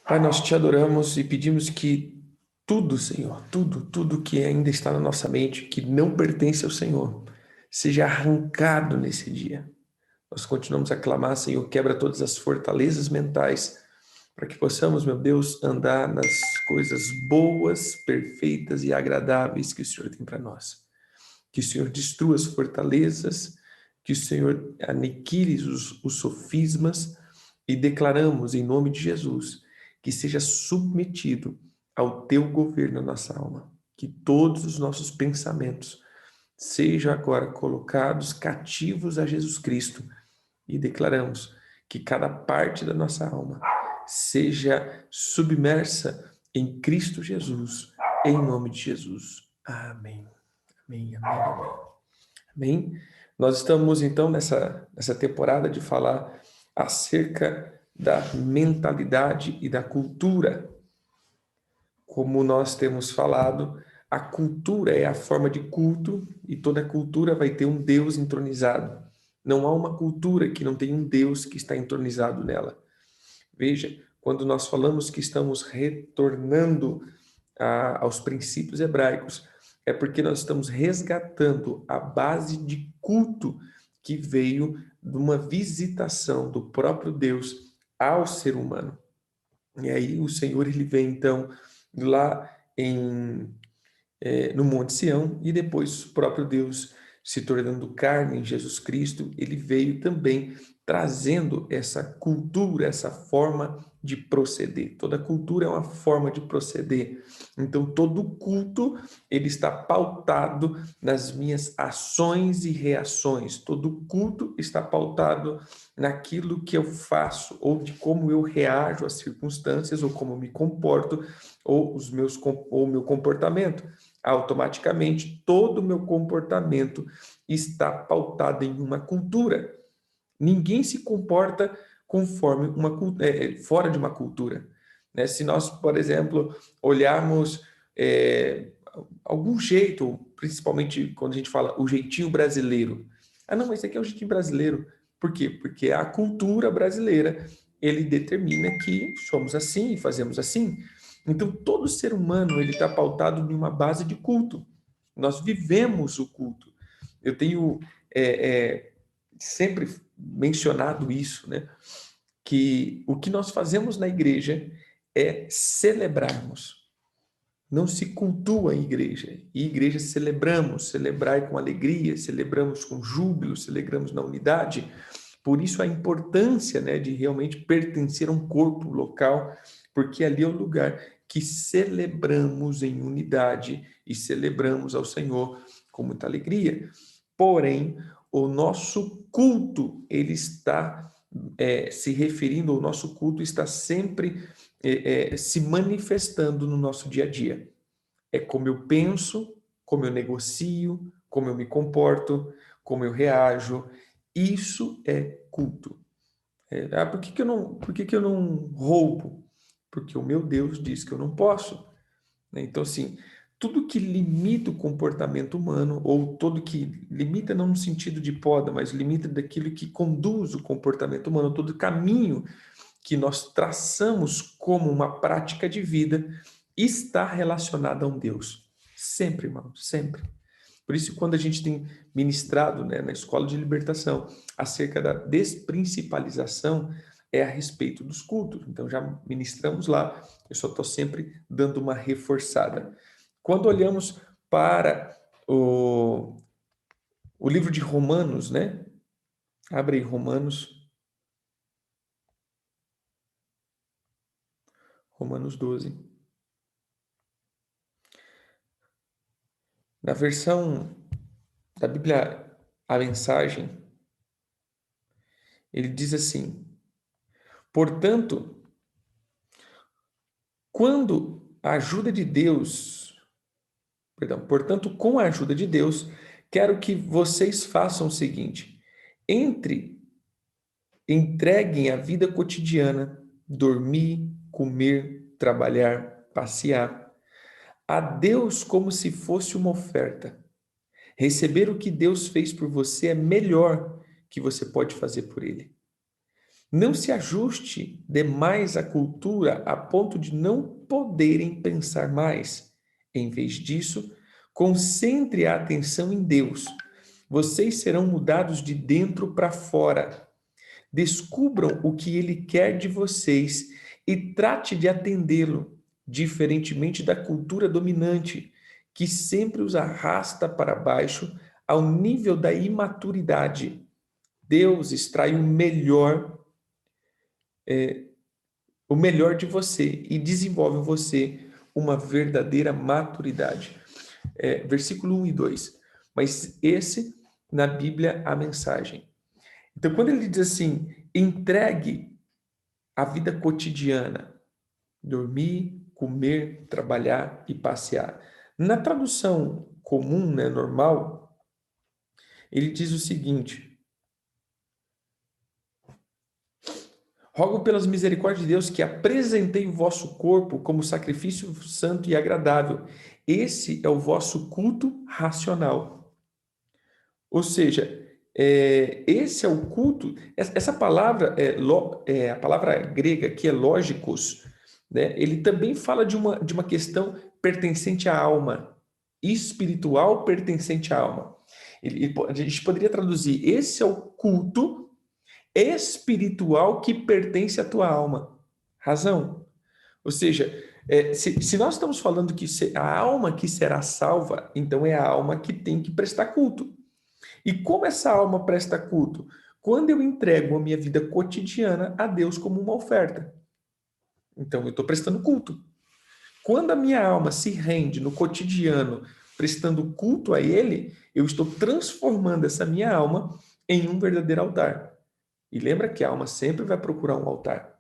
Pai, nós te adoramos e pedimos que tudo, Senhor, tudo que ainda está na nossa mente, que não pertence ao Senhor, seja arrancado nesse dia. Nós continuamos a clamar, Senhor, quebra todas as fortalezas mentais, para que possamos, meu Deus, andar nas coisas boas, perfeitas e agradáveis que o Senhor tem para nós. Que o Senhor destrua as fortalezas, que o Senhor aniquile os sofismas e declaramos em nome de Jesus que seja submetido ao teu governo na nossa alma, que todos os nossos pensamentos sejam agora colocados cativos a Jesus Cristo e declaramos que cada parte da nossa alma seja submersa em Cristo Jesus, em nome de Jesus. Amém. Amém, amém, amém. Amém? Nós estamos então nessa temporada de falar acerca da mentalidade e da cultura. Como nós temos falado, a cultura é a forma de culto e toda cultura vai ter um Deus entronizado. Não há uma cultura que não tenha um Deus que está entronizado nela. Veja, quando nós falamos que estamos retornando aos princípios hebraicos, é porque nós estamos resgatando a base de culto que veio de uma visitação do próprio Deus ao ser humano. E aí o Senhor ele vem então lá no Monte Sião e depois o próprio Deus se tornando carne em Jesus Cristo, ele veio também trazendo essa cultura, essa forma de proceder. Toda cultura é uma forma de proceder. Então todo culto ele está pautado nas minhas ações e reações. Todo culto está pautado naquilo que eu faço ou de como eu reajo às circunstâncias ou como eu me comporto ou o meu comportamento. Automaticamente todo o meu comportamento está pautado em uma cultura. Ninguém se comporta conforme fora de uma cultura. Né? Se nós, por exemplo, olharmos algum jeito, principalmente quando a gente fala o jeitinho brasileiro. Ah, não, mas esse aqui é o jeitinho brasileiro. Por quê? Porque a cultura brasileira, ele determina que somos assim e fazemos assim. Então, todo ser humano, ele está pautado em uma base de culto. Nós vivemos o culto. Eu tenho sempre mencionado isso, né? Que o que nós fazemos na igreja é celebrarmos. Não se cultua em igreja. E igreja celebramos, celebrar com alegria, celebramos com júbilo, celebramos na unidade. Por isso a importância, né, de realmente pertencer a um corpo local, porque ali é o lugar que celebramos em unidade e celebramos ao Senhor com muita alegria. Porém, o nosso culto, ele está se referindo, o nosso culto está sempre se manifestando no nosso dia a dia. É como eu penso, como eu negocio, como eu me comporto, como eu reajo. Isso é culto. Por que que eu não roubo? Porque o meu Deus diz que eu não posso. Né? Então, assim, tudo que limita o comportamento humano, ou tudo que limita não no sentido de poda, mas limita daquilo que conduz o comportamento humano, todo caminho que nós traçamos como uma prática de vida, está relacionado a um Deus. Sempre, irmão, sempre. Por isso, quando a gente tem ministrado, né, na escola de libertação acerca da desprincipalização, é a respeito dos cultos. Então, já ministramos lá, eu só estou sempre dando uma reforçada. Quando olhamos para o livro de Romanos, né? Abre aí Romanos 12. Na versão da Bíblia, a mensagem, ele diz assim: portanto, quando a ajuda de Deus, perdão, portanto, com a ajuda de Deus, quero que vocês façam o seguinte: entre, entreguem a vida cotidiana, dormir, comer, trabalhar, passear, a Deus como se fosse uma oferta. Receber o que Deus fez por você é melhor que você pode fazer por Ele. Não se ajuste demais à cultura a ponto de não poderem pensar mais. Em vez disso, concentre a atenção em Deus. Vocês serão mudados de dentro para fora. Descubram o que Ele quer de vocês e trate de atendê-lo, diferentemente da cultura dominante, que sempre os arrasta para baixo ao nível da imaturidade. Deus extrai o melhor de você e desenvolve em você uma verdadeira maturidade. Versículo 1 e 2. Mas esse, na Bíblia, a mensagem. Então, quando ele diz assim, entregue a vida cotidiana, dormir, comer, trabalhar e passear. Na tradução comum, né, normal, ele diz o seguinte: rogo pelas misericórdias de Deus que apresentei o vosso corpo como sacrifício santo e agradável. Esse é o vosso culto racional. Ou seja, esse é o culto. Essa palavra, a palavra grega que é lógicos, né? Ele também fala de uma questão pertencente à alma, espiritual pertencente à alma. A gente poderia traduzir: esse é o culto espiritual que pertence à tua alma. Razão? Ou seja, se nós estamos falando que a alma que será salva, então é a alma que tem que prestar culto. E como essa alma presta culto? Quando eu entrego a minha vida cotidiana a Deus como uma oferta. Então eu estou prestando culto. Quando a minha alma se rende no cotidiano, prestando culto a Ele, eu estou transformando essa minha alma em um verdadeiro altar. E lembra que a alma sempre vai procurar um altar.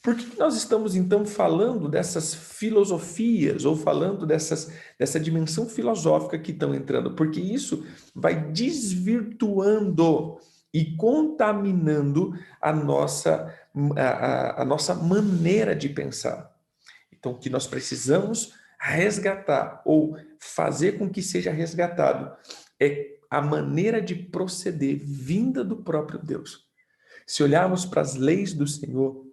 Por que nós estamos então falando dessas filosofias ou falando dessa dimensão filosófica que estão entrando? Porque isso vai desvirtuando e contaminando a nossa maneira de pensar. Então, o que nós precisamos resgatar ou fazer com que seja resgatado é a maneira de proceder vinda do próprio Deus. Se olharmos para as leis do Senhor,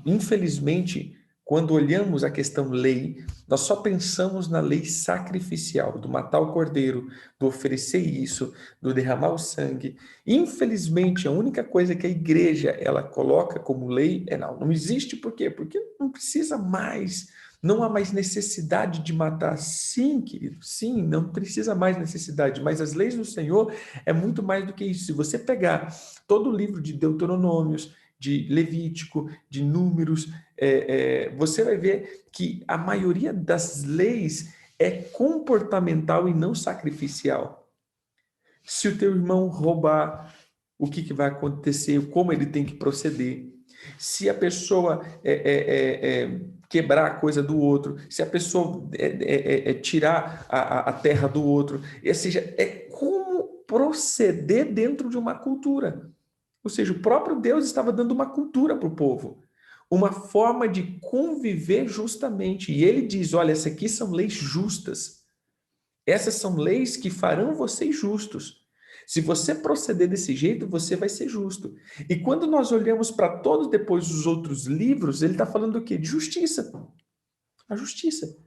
infelizmente, quando olhamos a questão lei, nós só pensamos na lei sacrificial, do matar o cordeiro, do oferecer isso, do derramar o sangue. Infelizmente, a única coisa que a igreja ela coloca como lei não existe. Por quê? Porque não precisa mais, não há mais necessidade de matar. Sim, querido, sim, não precisa mais necessidade, mas as leis do Senhor é muito mais do que isso. Se você pegar todo o livro de Deuteronômios, de Levítico, de Números, você vai ver que a maioria das leis é comportamental e não sacrificial. Se o teu irmão roubar, o que vai acontecer, como ele tem que proceder. Se a pessoa quebrar a coisa do outro, se a pessoa tirar a terra do outro, ou seja, é como proceder dentro de uma cultura. Ou seja, o próprio Deus estava dando uma cultura para o povo, uma forma de conviver justamente. E ele diz: olha, essas aqui são leis justas. Essas são leis que farão vocês justos. Se você proceder desse jeito, você vai ser justo. E quando nós olhamos para todos depois os outros livros, ele está falando do quê? De justiça. A justiça.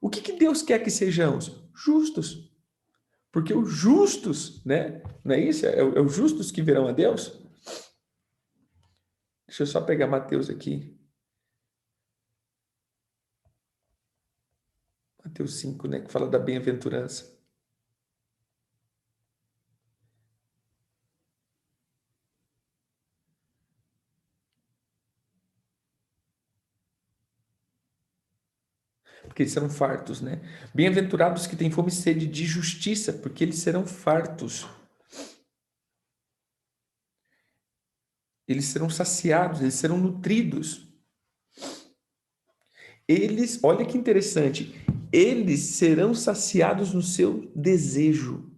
O que Deus quer que sejamos? Justos. Porque os justos, né? Não é isso? É os justos que verão a Deus. Deixa eu só pegar Mateus aqui. Mateus 5, né? Que fala da bem-aventurança. Porque eles serão fartos, né? Bem-aventurados que têm fome e sede de justiça, porque eles serão fartos. Eles serão saciados, eles serão nutridos. Eles, olha que interessante, eles serão saciados no seu desejo.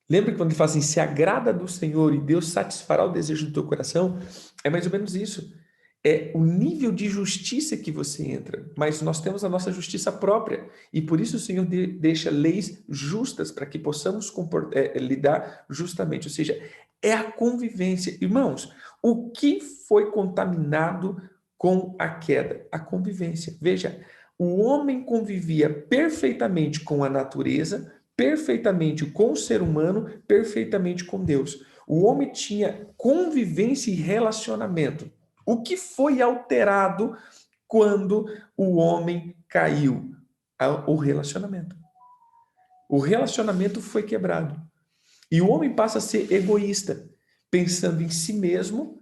Lembra que quando ele fala assim, se agrada do Senhor e Deus satisfará o desejo do teu coração? É mais ou menos isso. é o nível de justiça que você entra, mas nós temos a nossa justiça própria, e por isso o Senhor deixa leis justas para que possamos lidar justamente, ou seja, é a convivência. Irmãos, o que foi contaminado com a queda? A convivência. Veja, o homem convivia perfeitamente com a natureza, perfeitamente com o ser humano, perfeitamente com Deus. O homem tinha convivência e relacionamento. O que foi alterado quando o homem caiu? O relacionamento. O relacionamento foi quebrado. E o homem passa a ser egoísta, pensando em si mesmo,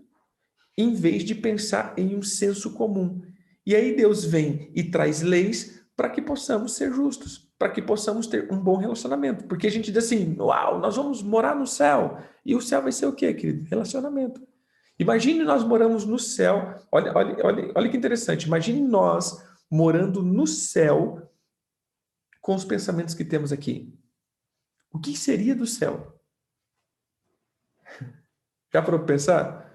em vez de pensar em um senso comum. E aí Deus vem e traz leis para que possamos ser justos, para que possamos ter um bom relacionamento. Porque a gente diz assim, uau, nós vamos morar no céu. E o céu vai ser o quê, querido? Relacionamento. Imagine nós moramos no céu. Olha que interessante. Imagine nós morando no céu com os pensamentos que temos aqui. O que seria do céu? Já para pensar?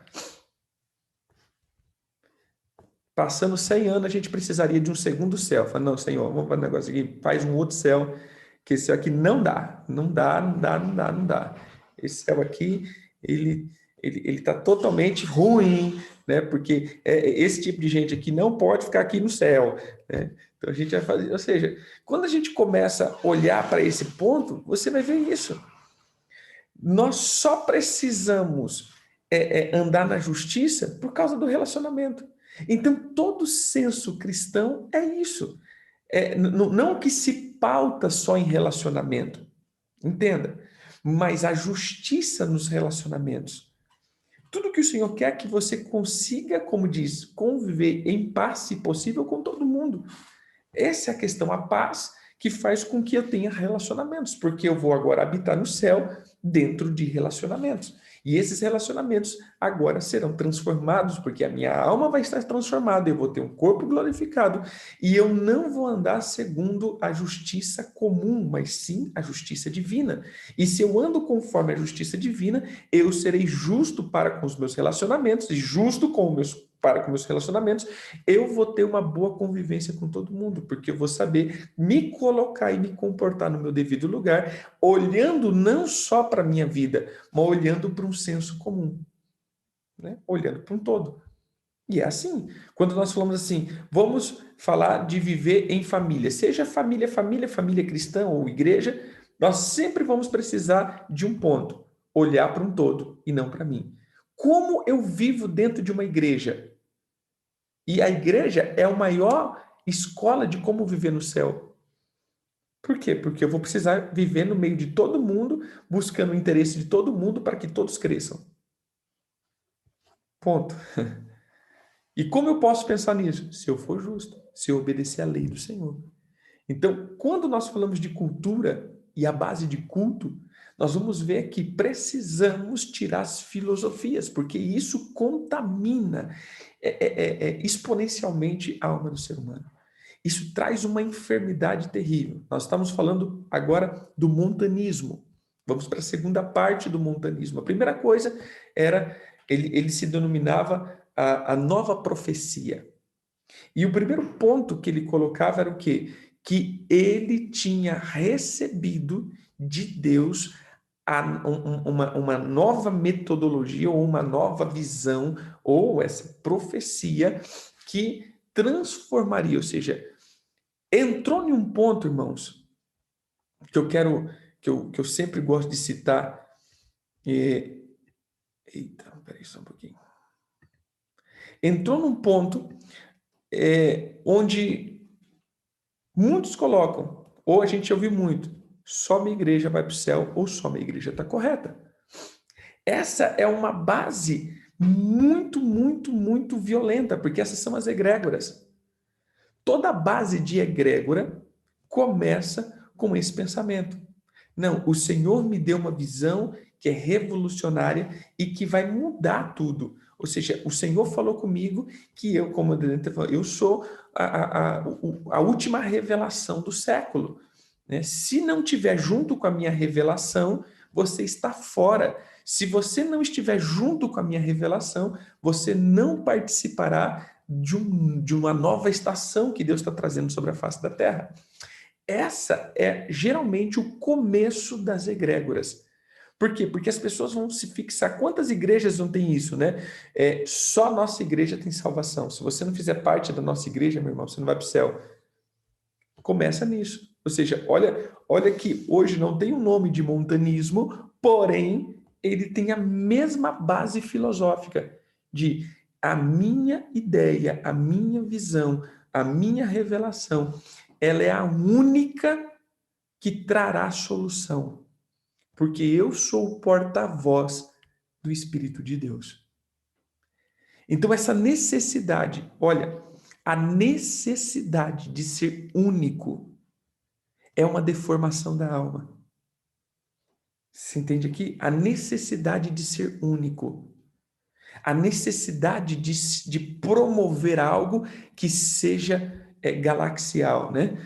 Passando 100 anos, a gente precisaria de um segundo céu. Fala, não, Senhor, vamos fazer um negócio aqui, faz um outro céu, que esse céu aqui não dá. Não dá, não dá, não dá, não dá. Esse céu aqui, ele está totalmente ruim, né? Porque esse tipo de gente aqui não pode ficar aqui no céu, né? Então a gente vai fazer, ou seja, quando a gente começa a olhar para esse ponto, você vai ver isso. Nós só precisamos andar na justiça por causa do relacionamento. Então, todo senso cristão é isso. Não que se pauta só em relacionamento, entenda, mas a justiça nos relacionamentos. Tudo que o Senhor quer é que você consiga, como diz, conviver em paz, se possível, com todo mundo. Essa é a questão, a paz que faz com que eu tenha relacionamentos, porque eu vou agora habitar no céu dentro de relacionamentos. E esses relacionamentos agora serão transformados, porque a minha alma vai estar transformada, eu vou ter um corpo glorificado, e eu não vou andar segundo a justiça comum, mas sim a justiça divina. E se eu ando conforme a justiça divina, eu serei justo para com os meus relacionamentos, e justo para com meus relacionamentos, eu vou ter uma boa convivência com todo mundo, porque eu vou saber me colocar e me comportar no meu devido lugar, olhando não só para a minha vida, mas olhando para um senso comum, né? Olhando para um todo. E é assim, quando nós falamos assim, vamos falar de viver em família, seja família cristã ou igreja, nós sempre vamos precisar de um ponto, olhar para um todo e não para mim. Como eu vivo dentro de uma igreja? E a igreja é a maior escola de como viver no céu. Por quê? Porque eu vou precisar viver no meio de todo mundo, buscando o interesse de todo mundo para que todos cresçam. Ponto. E como eu posso pensar nisso? Se eu for justo, se eu obedecer à lei do Senhor. Então, quando nós falamos de cultura e a base de culto, nós vamos ver que precisamos tirar as filosofias, porque isso contamina exponencialmente a alma do ser humano. Isso traz uma enfermidade terrível. Nós estamos falando agora do montanismo. Vamos para a segunda parte do montanismo. A primeira coisa era, ele se denominava a nova profecia. E o primeiro ponto que ele colocava era o quê? Que ele tinha recebido de Deus uma nova metodologia ou uma nova visão ou essa profecia que transformaria, ou seja, entrou em um ponto, irmãos, que eu quero, que eu sempre gosto de citar. Eita, peraí só um pouquinho. Entrou num ponto onde muitos colocam, ou a gente ouviu muito, só minha igreja vai para o céu, ou só minha igreja está correta. Essa é uma base muito, muito, muito violenta, porque essas são as egrégoras. Toda base de egrégora começa com esse pensamento. Não, o Senhor me deu uma visão que é revolucionária e que vai mudar tudo. Ou seja, o Senhor falou comigo que eu, como eu sou a última revelação do século. Né? Se não tiver junto com a minha revelação, você está fora. Se você não estiver junto com a minha revelação, você não participará de uma nova estação que Deus está trazendo sobre a face da terra. Essa é geralmente o começo das egrégoras. Por quê? Porque as pessoas vão se fixar. Quantas igrejas não tem isso, né? Só a nossa igreja tem salvação. Se você não fizer parte da nossa igreja, meu irmão, você não vai para o céu. Começa nisso. Ou seja, olha que hoje não tem o nome de montanismo, porém, ele tem a mesma base filosófica de a minha ideia, a minha visão, a minha revelação, ela é a única que trará solução. Porque eu sou o porta-voz do Espírito de Deus. Então, essa necessidade, olha, a necessidade de ser único é uma deformação da alma. Você entende aqui? A necessidade de ser único. A necessidade de promover algo que seja galaxial, né?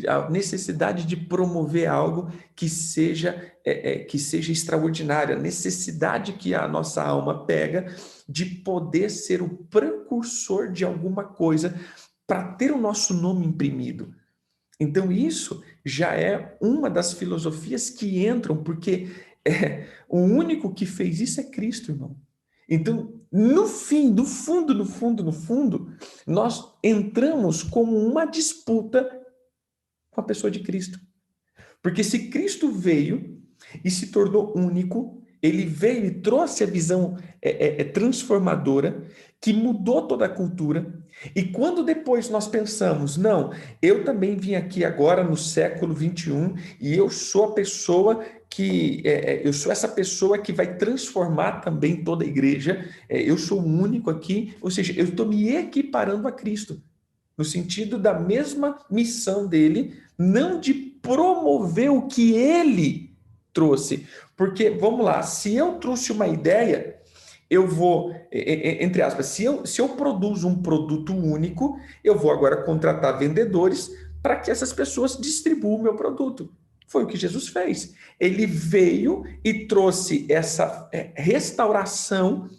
A necessidade de promover algo que seja extraordinário, a necessidade que a nossa alma pega de poder ser o precursor de alguma coisa para ter o nosso nome imprimido. Então isso já é uma das filosofias que entram, porque o único que fez isso é Cristo, irmão. Então, no fim, no fundo, nós entramos como uma disputa com a pessoa de Cristo. Porque se Cristo veio e se tornou único, ele veio e trouxe a visão transformadora, que mudou toda a cultura. E quando depois nós pensamos, não, eu também vim aqui agora no século 21 e eu sou a pessoa eu sou essa pessoa que vai transformar também toda a igreja, eu sou o único aqui, ou seja, eu estou me equiparando a Cristo, no sentido da mesma missão dele, não de promover o que ele trouxe. Porque, vamos lá, se eu trouxe uma ideia, eu vou, entre aspas, se eu produzo um produto único, eu vou agora contratar vendedores para que essas pessoas distribuam o meu produto. Foi o que Jesus fez. Ele veio e trouxe essa restauração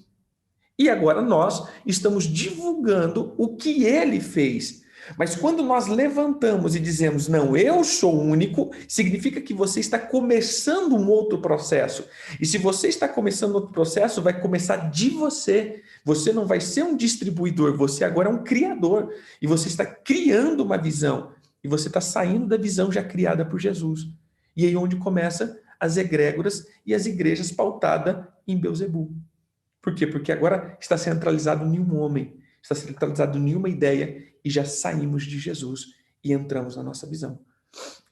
e agora nós estamos divulgando o que ele fez. Mas quando nós levantamos e dizemos, não, eu sou único, significa que você está começando um outro processo. E se você está começando outro processo, vai começar de você. Você não vai ser um distribuidor, você agora é um criador. E você está criando uma visão. E você está saindo da visão já criada por Jesus. E aí onde começa as egrégoras e as igrejas pautadas em Beelzebul. Por quê? Porque agora está centralizado em um homem, está centralizado em uma ideia e já saímos de Jesus e entramos na nossa visão.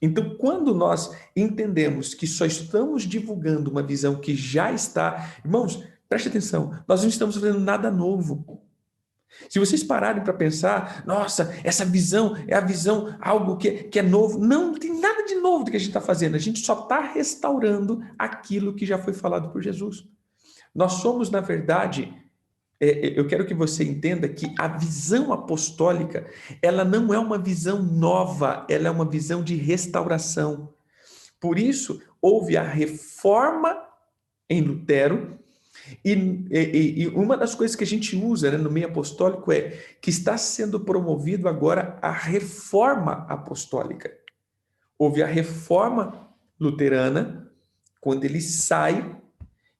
Então, quando nós entendemos que só estamos divulgando uma visão que já está... Irmãos, preste atenção, nós não estamos fazendo nada novo. Se vocês pararem para pensar, nossa, essa visão é a visão, algo que é novo. Não tem nada de novo do que a gente está fazendo. A gente só está restaurando aquilo que já foi falado por Jesus. Nós somos, na verdade, eu quero que você entenda que a visão apostólica, ela não é uma visão nova, ela é uma visão de restauração. Por isso, houve a reforma em Lutero, e uma das coisas que a gente usa, né, no meio apostólico é que está sendo promovido agora a reforma apostólica. Houve a reforma luterana, quando ele sai,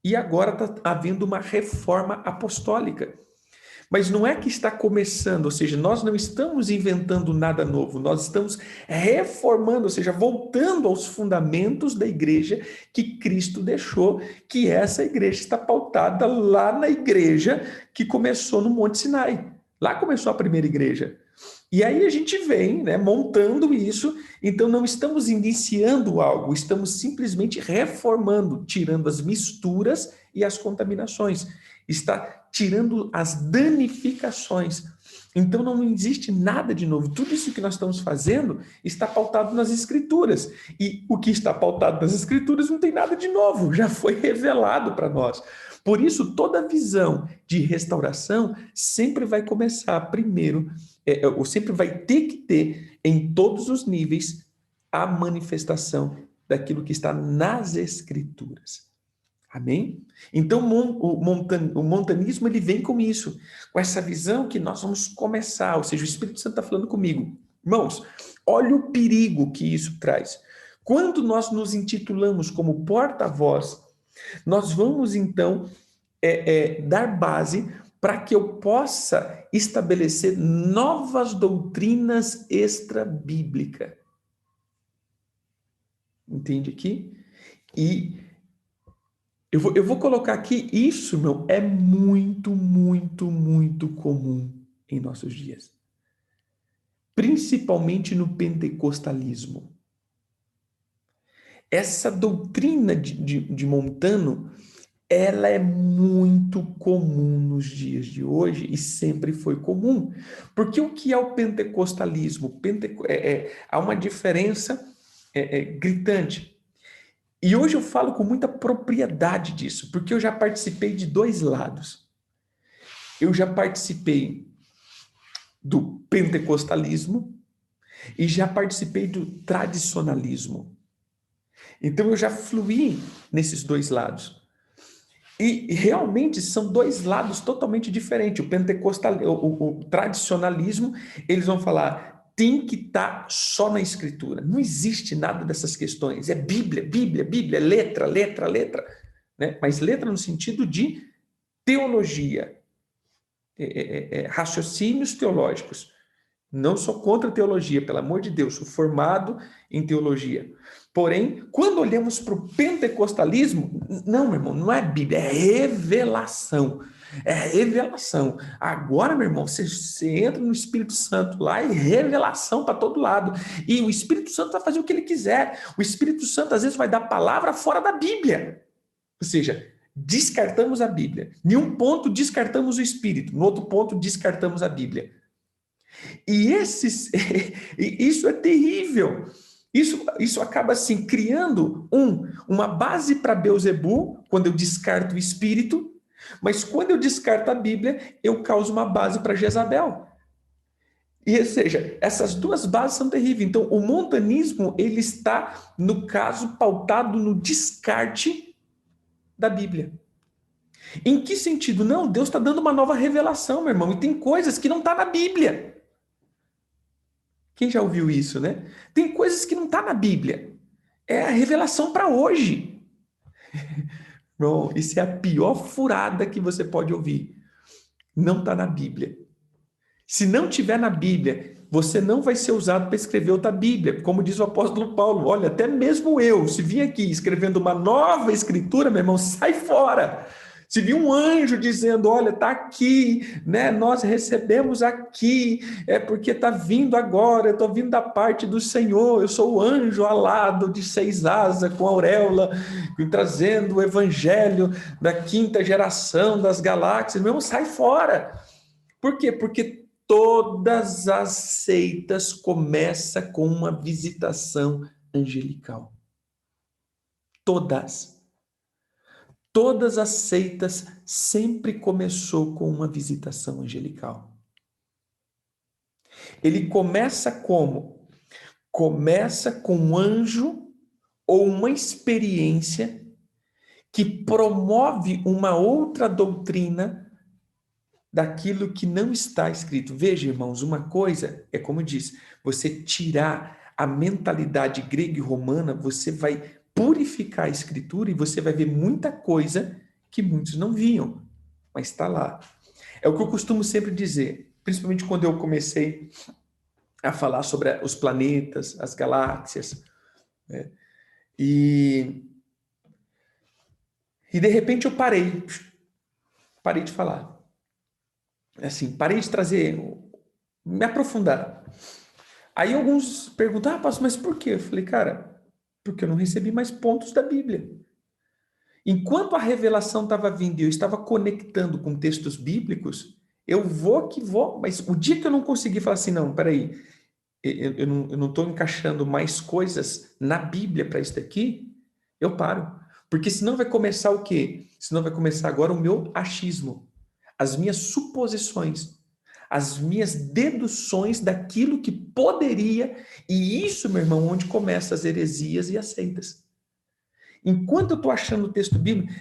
e agora está havendo uma reforma apostólica. Mas não é que está começando, ou seja, nós não estamos inventando nada novo, nós estamos reformando, ou seja, voltando aos fundamentos da igreja que Cristo deixou, que essa igreja está pautada lá na igreja que começou no Monte Sinai. Lá começou a primeira igreja. E aí a gente vem, né, montando isso, então não estamos iniciando algo, estamos simplesmente reformando, tirando as misturas e as contaminações, está tirando as danificações. Então não existe nada de novo, tudo isso que nós estamos fazendo está pautado nas Escrituras, e o que está pautado nas Escrituras não tem nada de novo, já foi revelado para nós. Por isso, toda visão de restauração sempre vai começar primeiro, ou sempre vai ter que ter, em todos os níveis, a manifestação daquilo que está nas Escrituras. Amém? Então, o montanismo, ele vem com isso, com essa visão que nós vamos começar, ou seja, o Espírito Santo está falando comigo. Irmãos, olha o perigo que isso traz. Quando nós nos intitulamos como porta-voz, nós vamos, então, dar base para que eu possa estabelecer novas doutrinas extra-bíblicas. Entende aqui? E eu vou colocar aqui, isso, meu, é muito, muito, muito comum em nossos dias. Principalmente no pentecostalismo. Essa doutrina de Montano, ela é muito comum nos dias de hoje e sempre foi comum. Porque o que é o pentecostalismo? Há uma diferença gritante. E hoje eu falo com muita propriedade disso, porque eu já participei de dois lados. Eu já participei do pentecostalismo e já participei do tradicionalismo. Então eu já fluí nesses dois lados. E realmente são dois lados totalmente diferentes. O tradicionalismo, eles vão falar, tem que estar só na Escritura. Não existe nada dessas questões. É Bíblia, Bíblia, Bíblia, letra, letra, letra. Né? Mas letra no sentido de teologia, raciocínios teológicos. Não sou contra a teologia, pelo amor de Deus, sou formado em teologia. Porém, quando olhamos para o pentecostalismo, não, meu irmão, não é Bíblia, é revelação. É revelação. Agora, meu irmão, você entra no Espírito Santo lá e revelação para todo lado. E o Espírito Santo vai fazer o que ele quiser. O Espírito Santo, às vezes, vai dar palavra fora da Bíblia. Ou seja, descartamos a Bíblia. Em um ponto, descartamos o Espírito. No outro ponto, descartamos a Bíblia. E isso é terrível. Isso acaba assim criando uma base para Beelzebu, quando eu descarto o espírito, mas quando eu descarto a Bíblia, eu causo uma base para Jezabel. E, ou seja, essas duas bases são terríveis. Então, o montanismo, ele está, no caso, pautado no descarte da Bíblia. Em que sentido? Não, Deus está dando uma nova revelação, meu irmão, e tem coisas que não estão na Bíblia. Quem já ouviu isso, né? Tem coisas que não estão na Bíblia. É a revelação para hoje. Bom, isso é a pior furada que você pode ouvir. Não está na Bíblia. Se não tiver na Bíblia, você não vai ser usado para escrever outra Bíblia. Como diz o apóstolo Paulo, olha, até mesmo eu, se vim aqui escrevendo uma nova escritura, meu irmão, sai fora. Se vir um anjo dizendo, olha, está aqui, né? Nós recebemos aqui, é porque está vindo agora, eu estou vindo da parte do Senhor, eu sou o anjo alado de 6 asas, com auréola, trazendo o evangelho da 5ª geração das galáxias, meu irmão, sai fora. Por quê? Porque todas as seitas começam com uma visitação angelical. Todas. Todas as seitas sempre começou com uma visitação angelical. Ele começa como? Começa com um anjo ou uma experiência que promove uma outra doutrina daquilo que não está escrito. Veja, irmãos, uma coisa é como diz, você tirar a mentalidade grega e romana, você vai purificar a escritura e você vai ver muita coisa que muitos não viam, mas está lá. É o que eu costumo sempre dizer, principalmente quando eu comecei a falar sobre os planetas, as galáxias, né? E de repente eu parei de falar. Assim, parei de trazer, me aprofundar. Aí alguns perguntam, pastor, mas por quê? Eu falei, cara, porque eu não recebi mais pontos da Bíblia. Enquanto a revelação estava vindo e eu estava conectando com textos bíblicos, eu vou que vou, mas o dia que eu não consegui falar assim, não, peraí, eu não estou encaixando mais coisas na Bíblia para isso daqui, eu paro. Porque senão vai começar o quê? Senão vai começar agora o meu achismo, as minhas suposições. as minhas deduções daquilo que poderia, e isso, meu irmão, onde começam as heresias e as seitas. Enquanto eu estou achando o texto bíblico,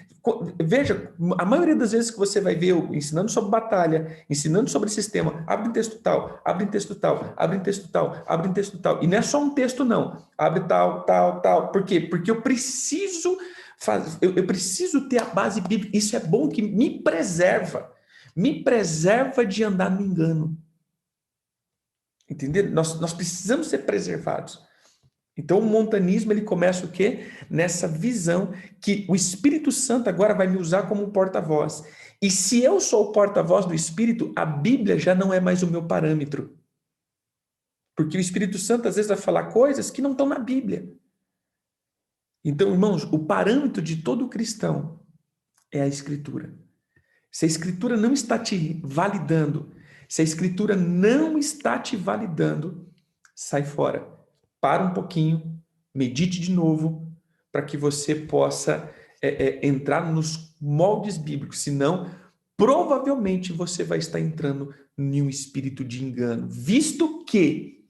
veja, a maioria das vezes que você vai ver eu ensinando sobre batalha, ensinando sobre sistema, abre um texto tal, abre um texto tal, abre um texto tal, abre um texto tal. E não é só um texto, não. Abre tal, tal, tal. Por quê? Porque eu preciso eu preciso ter a base bíblica. Isso é bom que me preserva de andar no engano. Entendeu? Nós precisamos ser preservados. Então, o montanismo, ele começa o quê? Nessa visão que o Espírito Santo agora vai me usar como um porta-voz. E se eu sou o porta-voz do Espírito, a Bíblia já não é mais o meu parâmetro. Porque o Espírito Santo, às vezes, vai falar coisas que não estão na Bíblia. Então, irmãos, o parâmetro de todo cristão é a Escritura. Se a Escritura não está te validando, se a Escritura não está te validando, sai fora. Para um pouquinho, medite de novo, para que você possa entrar nos moldes bíblicos, senão, provavelmente você vai estar entrando em um espírito de engano, visto que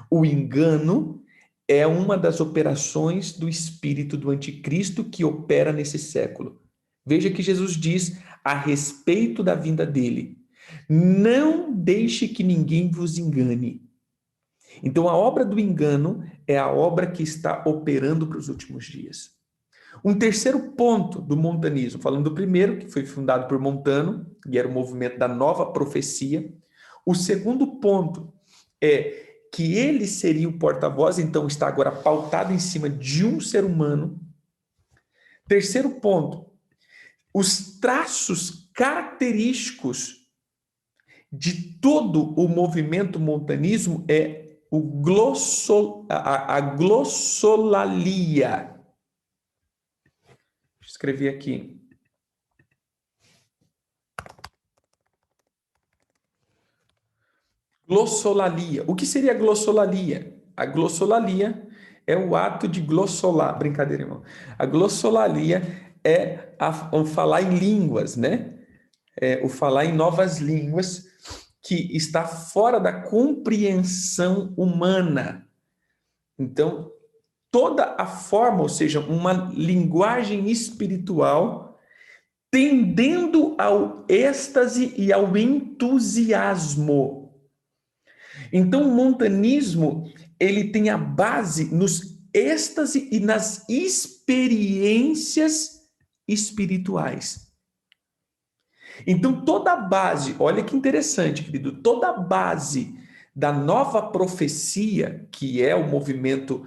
o engano é uma das operações do espírito do anticristo que opera nesse século. Veja que Jesus diz a respeito da vinda dele: não deixe que ninguém vos engane. Então, a obra do engano é a obra que está operando para os últimos dias. Um terceiro ponto do montanismo, falando do primeiro, que foi fundado por Montano, e era o movimento da nova profecia. O segundo ponto é que ele seria o porta-voz, então está agora pautado em cima de um ser humano. Terceiro ponto, os traços característicos de todo o movimento montanismo é a glossolalia. Escrevi aqui. Glossolalia. O que seria a glossolalia? A glossolalia é o ato de glossolar. Brincadeira, irmão. A glossolalia é o falar em línguas, né? É o falar em novas línguas que está fora da compreensão humana. Então, toda a forma, ou seja, uma linguagem espiritual tendendo ao êxtase e ao entusiasmo. Então, o montanismo, ele tem a base nos êxtase e nas experiências espirituais. Então, toda a base, olha que interessante, querido, toda a base da nova profecia, que é o movimento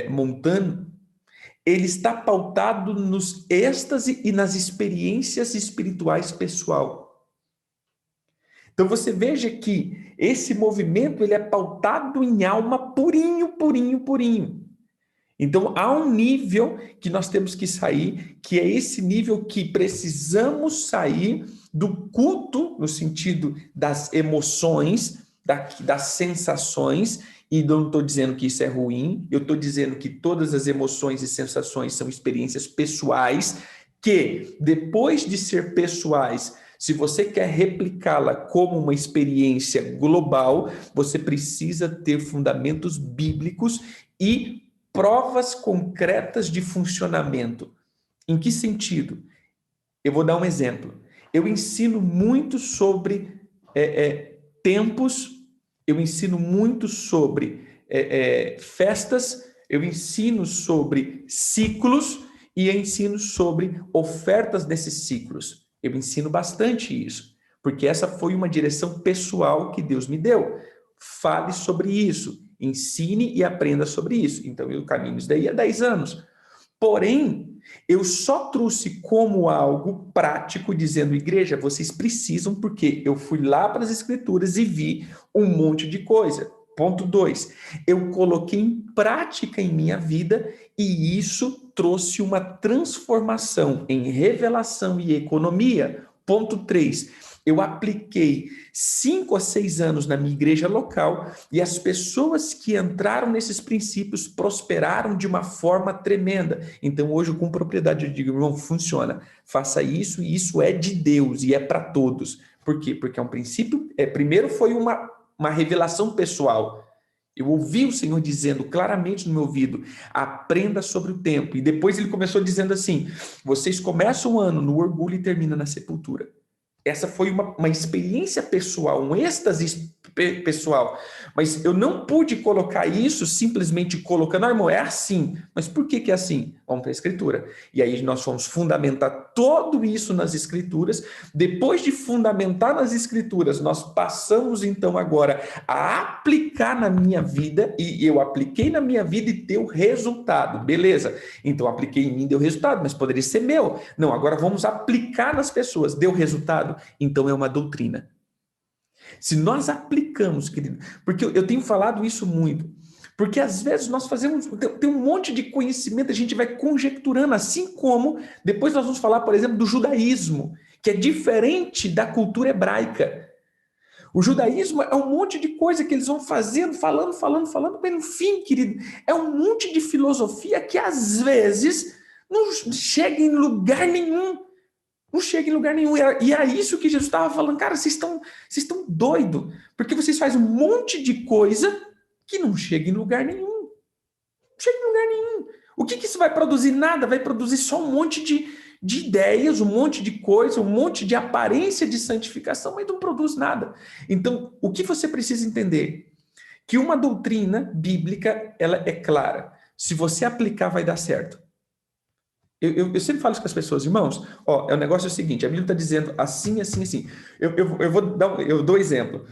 montano, ele está pautado nos êxtase e nas experiências espirituais pessoal. Então você veja que esse movimento ele é pautado em alma purinho, purinho, purinho. Então há um nível que nós temos que sair, que é esse nível que precisamos sair do culto, no sentido das emoções, das sensações, e não estou dizendo que isso é ruim, eu estou dizendo que todas as emoções e sensações são experiências pessoais, que depois de ser pessoais, se você quer replicá-la como uma experiência global, você precisa ter fundamentos bíblicos e provas concretas de funcionamento. Em que sentido? Eu vou dar um exemplo. Eu ensino muito sobre tempos, eu ensino muito sobre festas, eu ensino sobre ciclos e eu ensino sobre ofertas desses ciclos. Eu ensino bastante isso, porque essa foi uma direção pessoal que Deus me deu. Fale sobre isso, ensine e aprenda sobre isso. Então, eu caminho isso daí há 10 anos. Porém, eu só trouxe como algo prático, dizendo, igreja, vocês precisam, porque eu fui lá para as Escrituras e vi um monte de coisa. Ponto 2, eu coloquei em prática em minha vida e isso trouxe uma transformação em revelação e economia. Ponto 3, eu apliquei 5 a 6 anos na minha igreja local e as pessoas que entraram nesses princípios prosperaram de uma forma tremenda. Então, hoje, com propriedade, eu digo, irmão, funciona. Faça isso e isso é de Deus e é para todos. Por quê? Porque é um princípio, primeiro foi uma revelação pessoal. Eu ouvi o Senhor dizendo claramente no meu ouvido, aprenda sobre o tempo. E depois ele começou dizendo assim, vocês começam o ano no orgulho e terminam na sepultura. Essa foi uma experiência pessoal, um êxtase pessoal. Mas eu não pude colocar isso simplesmente colocando, irmão, é assim. Mas por que é assim? Vamos para a Escritura. E aí nós fomos fundamentar tudo isso nas Escrituras. Depois de fundamentar nas Escrituras, nós passamos então agora a aplicar na minha vida, e eu apliquei na minha vida e deu resultado. Beleza. Então apliquei em mim, deu resultado, mas poderia ser meu. Não, agora vamos aplicar nas pessoas. Deu resultado? Então é uma doutrina. Se nós aplicamos, querido, porque eu tenho falado isso muito, porque às vezes nós fazemos, tem um monte de conhecimento, a gente vai conjecturando, assim como depois nós vamos falar, por exemplo, do judaísmo, que é diferente da cultura hebraica. O judaísmo é um monte de coisa que eles vão fazendo, falando, mas no fim, querido, é um monte de filosofia que às vezes não chega em lugar nenhum. Não chega em lugar nenhum. E era isso que Jesus estava falando. Cara, vocês estão doidos. Porque vocês fazem um monte de coisa que não chega em lugar nenhum. Não chega em lugar nenhum. O que isso vai produzir? Nada. Vai produzir só um monte de ideias, um monte de coisa, um monte de aparência de santificação, mas não produz nada. Então, o que você precisa entender? Que uma doutrina bíblica, ela é clara. Se você aplicar, vai dar certo. Eu sempre falo isso com as pessoas, irmãos, o negócio é o seguinte, a Bíblia está dizendo assim, assim, assim. Eu dou exemplo.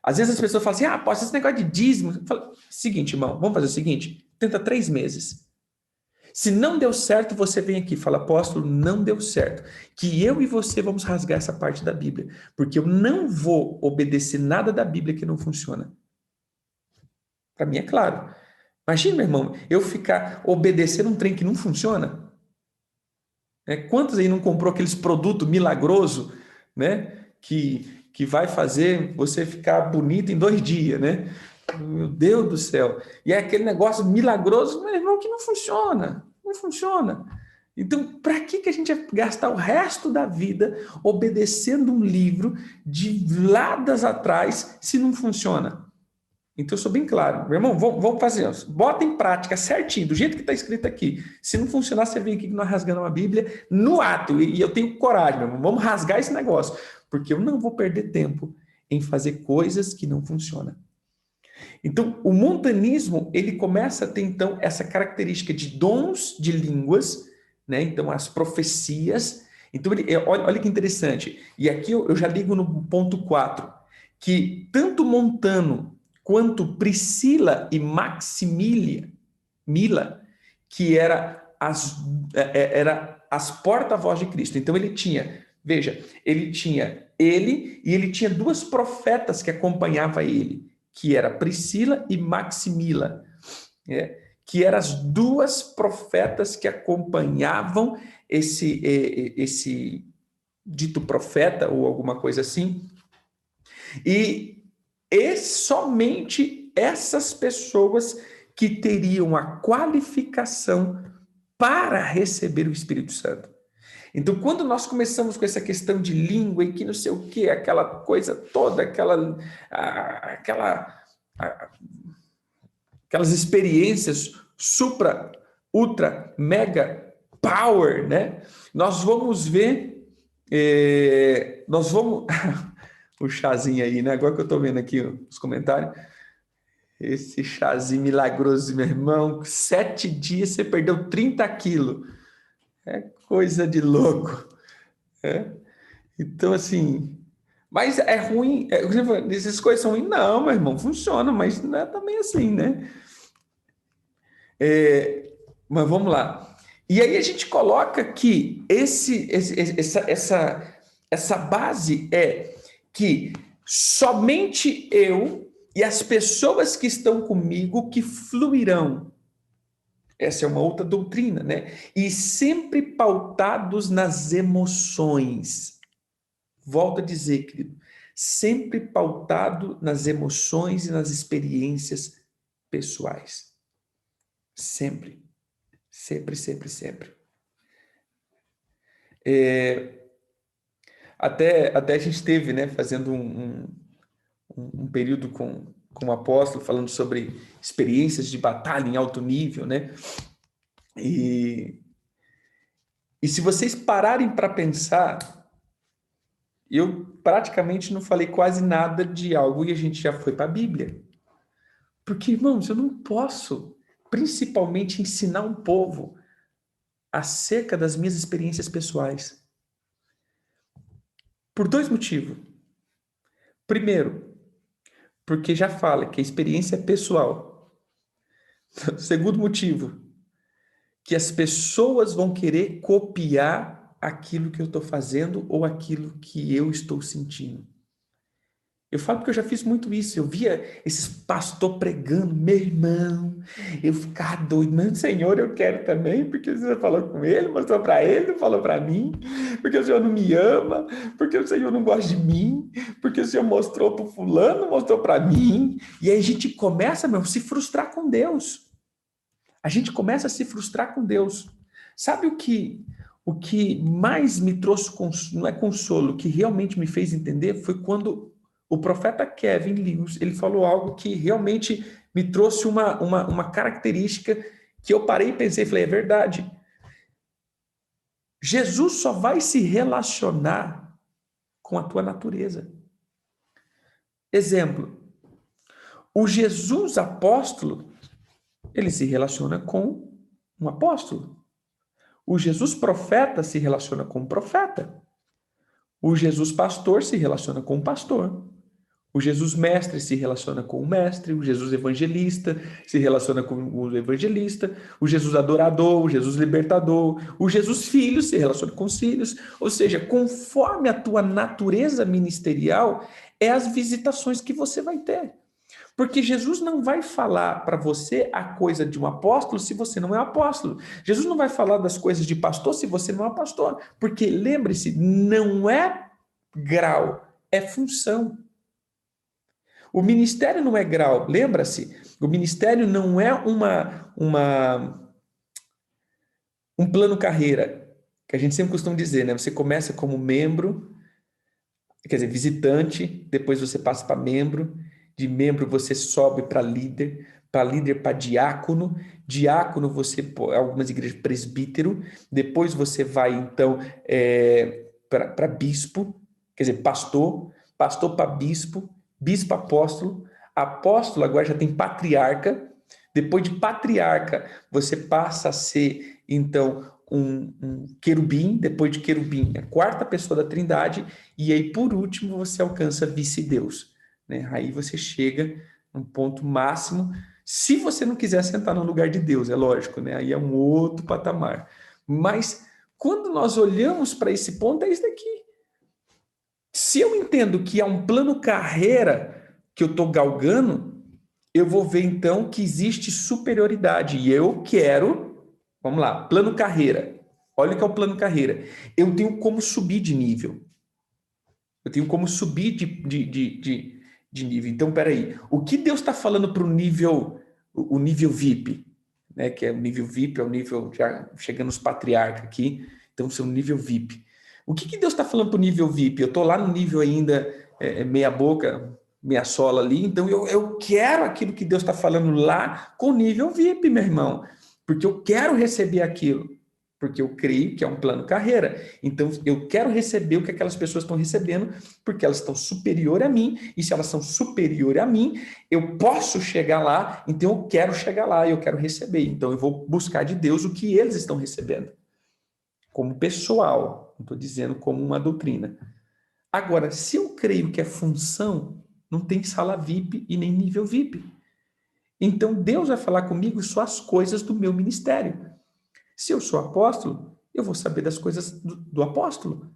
Às vezes as pessoas falam assim, posso esse negócio de dízimo. Eu falo, seguinte, irmão, vamos fazer o seguinte, tenta 3 meses. Se não deu certo, você vem aqui e fala, apóstolo, não deu certo. Que eu e você vamos rasgar essa parte da Bíblia, porque eu não vou obedecer nada da Bíblia que não funciona. Para mim é claro. Imagina, meu irmão, eu ficar obedecendo um trem que não funciona. Quantos aí não comprou aqueles produtos milagroso, né? Que vai fazer você ficar bonito em 2 dias, né? Meu Deus do céu. E é aquele negócio milagroso, meu irmão, que não funciona. Não funciona. Então, para que a gente vai gastar o resto da vida obedecendo um livro de ladas atrás se não funciona? Então, eu sou bem claro. Meu irmão, vamos fazer isso. Bota em prática certinho, do jeito que está escrito aqui. Se não funcionar, você vem aqui que nós rasgamos a Bíblia no ato. E eu tenho coragem, meu irmão. Vamos rasgar esse negócio. Porque eu não vou perder tempo em fazer coisas que não funcionam. Então, o montanismo, ele começa a ter, então, essa característica de dons de línguas, né? Então, as profecias. Então, olha que interessante. E aqui eu já ligo no ponto 4, que tanto Montano quanto Priscila e Maximília, que era as porta-voz de Cristo. Então ele tinha, veja, ele e ele tinha 2 profetas que acompanhavam ele, que era Priscila e Maximila, que eram as 2 profetas que acompanhavam esse dito profeta ou alguma coisa assim. E somente essas pessoas que teriam a qualificação para receber o Espírito Santo. Então, quando nós começamos com essa questão de língua e que não sei o que, aquela coisa toda, aquelas experiências supra, ultra, mega, power, né? Nós vamos ver, nós vamos... o chazinho aí, né? Agora que eu tô vendo aqui os comentários. Esse chazinho milagroso, meu irmão. 7 dias você perdeu 30 quilos. É coisa de louco. Então, assim. Mas é ruim. Essas coisas são ruins? Não, meu irmão, funciona, mas não é também assim, né? Mas vamos lá. E aí a gente coloca que essa base é que somente eu e as pessoas que estão comigo que fluirão. Essa é uma outra doutrina, né? E sempre pautados nas emoções. Volto a dizer, querido, sempre pautado nas emoções e nas experiências pessoais. Sempre. Sempre, sempre, sempre. Até a gente teve, né, fazendo um período com o apóstolo, falando sobre experiências de batalha em alto nível, né? E, e se vocês pararem para pensar, eu praticamente não falei quase nada de algo e a gente já foi para a Bíblia. Porque, irmãos, eu não posso, principalmente, ensinar um povo acerca das minhas experiências pessoais. Por dois motivos. Primeiro, porque já fala que a experiência é pessoal. Segundo motivo, que as pessoas vão querer copiar aquilo que eu estou fazendo ou aquilo que eu estou sentindo. Eu falo porque eu já fiz muito isso. Eu via esses pastor pregando, meu irmão, eu ficava doido. Mas, Senhor, eu quero também, porque o Senhor falou com ele, mostrou para ele, não falou para mim, porque o Senhor não me ama, porque o Senhor não gosta de mim, porque o Senhor mostrou para o fulano, mostrou para mim. E aí a gente começa, meu, a se frustrar com Deus. A gente começa a se frustrar com Deus. Sabe o que mais me trouxe, não é consolo, o que realmente me fez entender foi quando o profeta Kevin Lewis, ele falou algo que realmente me trouxe uma característica que eu parei e pensei e falei, é verdade. Jesus só vai se relacionar com a tua natureza. Exemplo, o Jesus apóstolo, ele se relaciona com um apóstolo. O Jesus profeta se relaciona com um profeta. O Jesus pastor se relaciona com um pastor. O Jesus mestre se relaciona com o mestre. O Jesus evangelista se relaciona com o evangelista. O Jesus adorador, o Jesus libertador. O Jesus filho se relaciona com os filhos. Ou seja, conforme a tua natureza ministerial, é as visitações que você vai ter. Porque Jesus não vai falar para você a coisa de um apóstolo se você não é um apóstolo. Jesus não vai falar das coisas de pastor se você não é um pastor. Porque lembre-se, não é grau, é função. O ministério não é grau, lembra-se? O ministério não é um plano carreira, que a gente sempre costuma dizer, né? Você começa como membro, quer dizer, visitante, depois você passa para membro, de membro você sobe para líder para diácono, diácono você, algumas igrejas, presbítero, depois você vai então para bispo, quer dizer, pastor para bispo, bispo apóstolo, apóstolo agora já tem patriarca, depois de patriarca você passa a ser então um querubim, depois de querubim, a quarta pessoa da Trindade, e aí por último você alcança vice-deus, né? Aí você chega num ponto máximo, se você não quiser sentar no lugar de Deus, é lógico, né? Aí é um outro patamar. Mas quando nós olhamos para esse ponto, é isso daqui. Se eu entendo que é um plano carreira que eu estou galgando, eu vou ver então que existe superioridade. E eu quero, vamos lá, plano carreira. Olha o que é o plano carreira. Eu tenho como subir de nível. Eu tenho como subir de nível. Então, peraí. O que Deus está falando para o nível VIP? Né? Que é o nível VIP, é o nível, já chegando os patriarcas aqui. Então, seu nível VIP. O que Deus está falando para o nível VIP? Eu estou lá no nível ainda meia boca, meia sola ali. Então, eu quero aquilo que Deus está falando lá com nível VIP, meu irmão. Porque eu quero receber aquilo. Porque eu creio que é um plano carreira. Então, eu quero receber o que aquelas pessoas estão recebendo, porque elas estão superiores a mim, e se elas são superiores a mim, eu posso chegar lá, então eu quero chegar lá, eu quero receber. Então, eu vou buscar de Deus o que eles estão recebendo. Como pessoal, não estou dizendo como uma doutrina. Agora, se eu creio que é função, não tem sala VIP e nem nível VIP. Então, Deus vai falar comigo só as coisas do meu ministério. Se eu sou apóstolo, eu vou saber das coisas do apóstolo.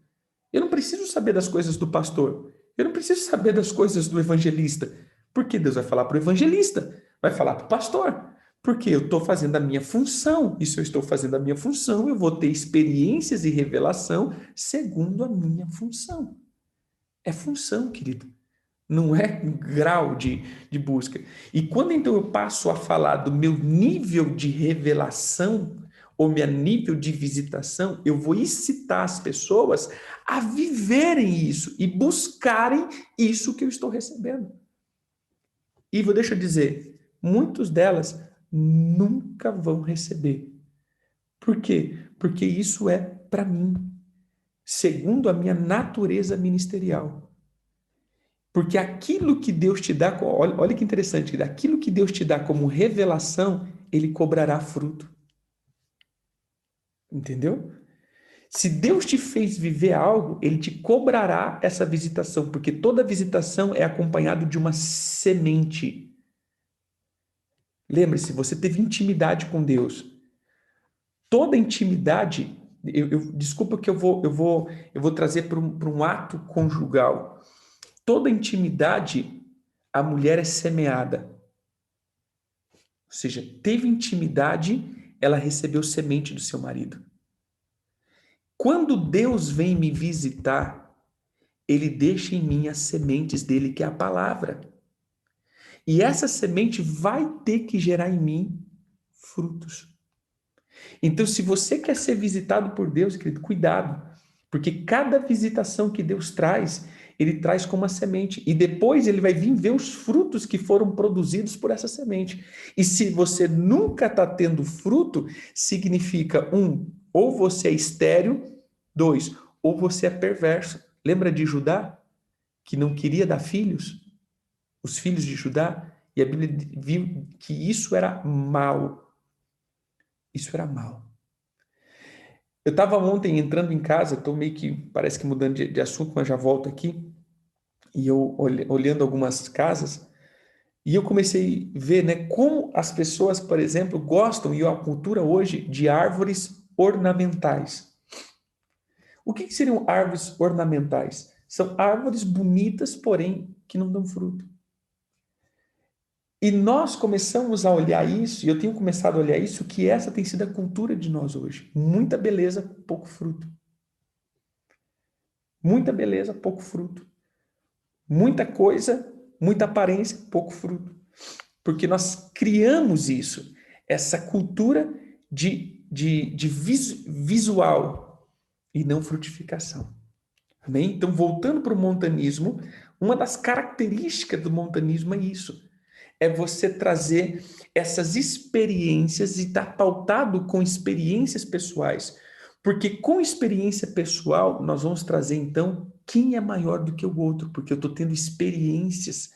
Eu não preciso saber das coisas do pastor. Eu não preciso saber das coisas do evangelista. Porque Deus vai falar para o evangelista, vai falar para o pastor. Porque eu estou fazendo a minha função. E se eu estou fazendo a minha função, eu vou ter experiências e revelação segundo a minha função. É função, querido. Não é grau de busca. E quando então eu passo a falar do meu nível de revelação, ou a nível de visitação, eu vou incitar as pessoas a viverem isso e buscarem isso que eu estou recebendo. E deixa eu dizer, muitas delas nunca vão receber. Por quê? Porque isso é para mim, segundo a minha natureza ministerial. Porque aquilo que Deus te dá, olha que interessante, aquilo que Deus te dá como revelação, ele cobrará fruto. Entendeu? Se Deus te fez viver algo, ele te cobrará essa visitação, porque toda visitação é acompanhada de uma semente. Lembre-se, você teve intimidade com Deus. Toda intimidade, desculpa que eu vou trazer para um ato conjugal. Toda intimidade, a mulher é semeada. Ou seja, teve intimidade, ela recebeu semente do seu marido. Quando Deus vem me visitar, ele deixa em mim as sementes dele, que é a palavra. E essa semente vai ter que gerar em mim frutos. Então, se você quer ser visitado por Deus, querido, cuidado. Porque cada visitação que Deus traz, ele traz como uma semente. E depois ele vai vir ver os frutos que foram produzidos por essa semente. E se você nunca está tendo fruto, significa, ou você é estéril, 2, ou você é perverso. Lembra de Judá, que não queria dar filhos? Os filhos de Judá? E a Bíblia viu que isso era mal. Isso era mal. Eu estava ontem entrando em casa, estou meio que, parece que mudando de assunto, mas já volto aqui, e eu olhando algumas casas, e eu comecei a ver, né, como as pessoas, por exemplo, gostam, e a cultura hoje, de árvores ornamentais. O que seriam árvores ornamentais? São árvores bonitas, porém, que não dão fruto. E nós começamos a olhar isso, e eu tenho começado a olhar isso, que essa tem sido a cultura de nós hoje. Muita beleza, pouco fruto. Muita beleza, pouco fruto. Muita coisa, muita aparência, pouco fruto. Porque nós criamos isso, essa cultura de visual e não frutificação. Amém? Então, voltando para o montanismo, uma das características do montanismo é isso. É você trazer essas experiências e estar pautado com experiências pessoais. Porque com experiência pessoal, nós vamos trazer, então, quem é maior do que o outro, porque eu estou tendo experiências.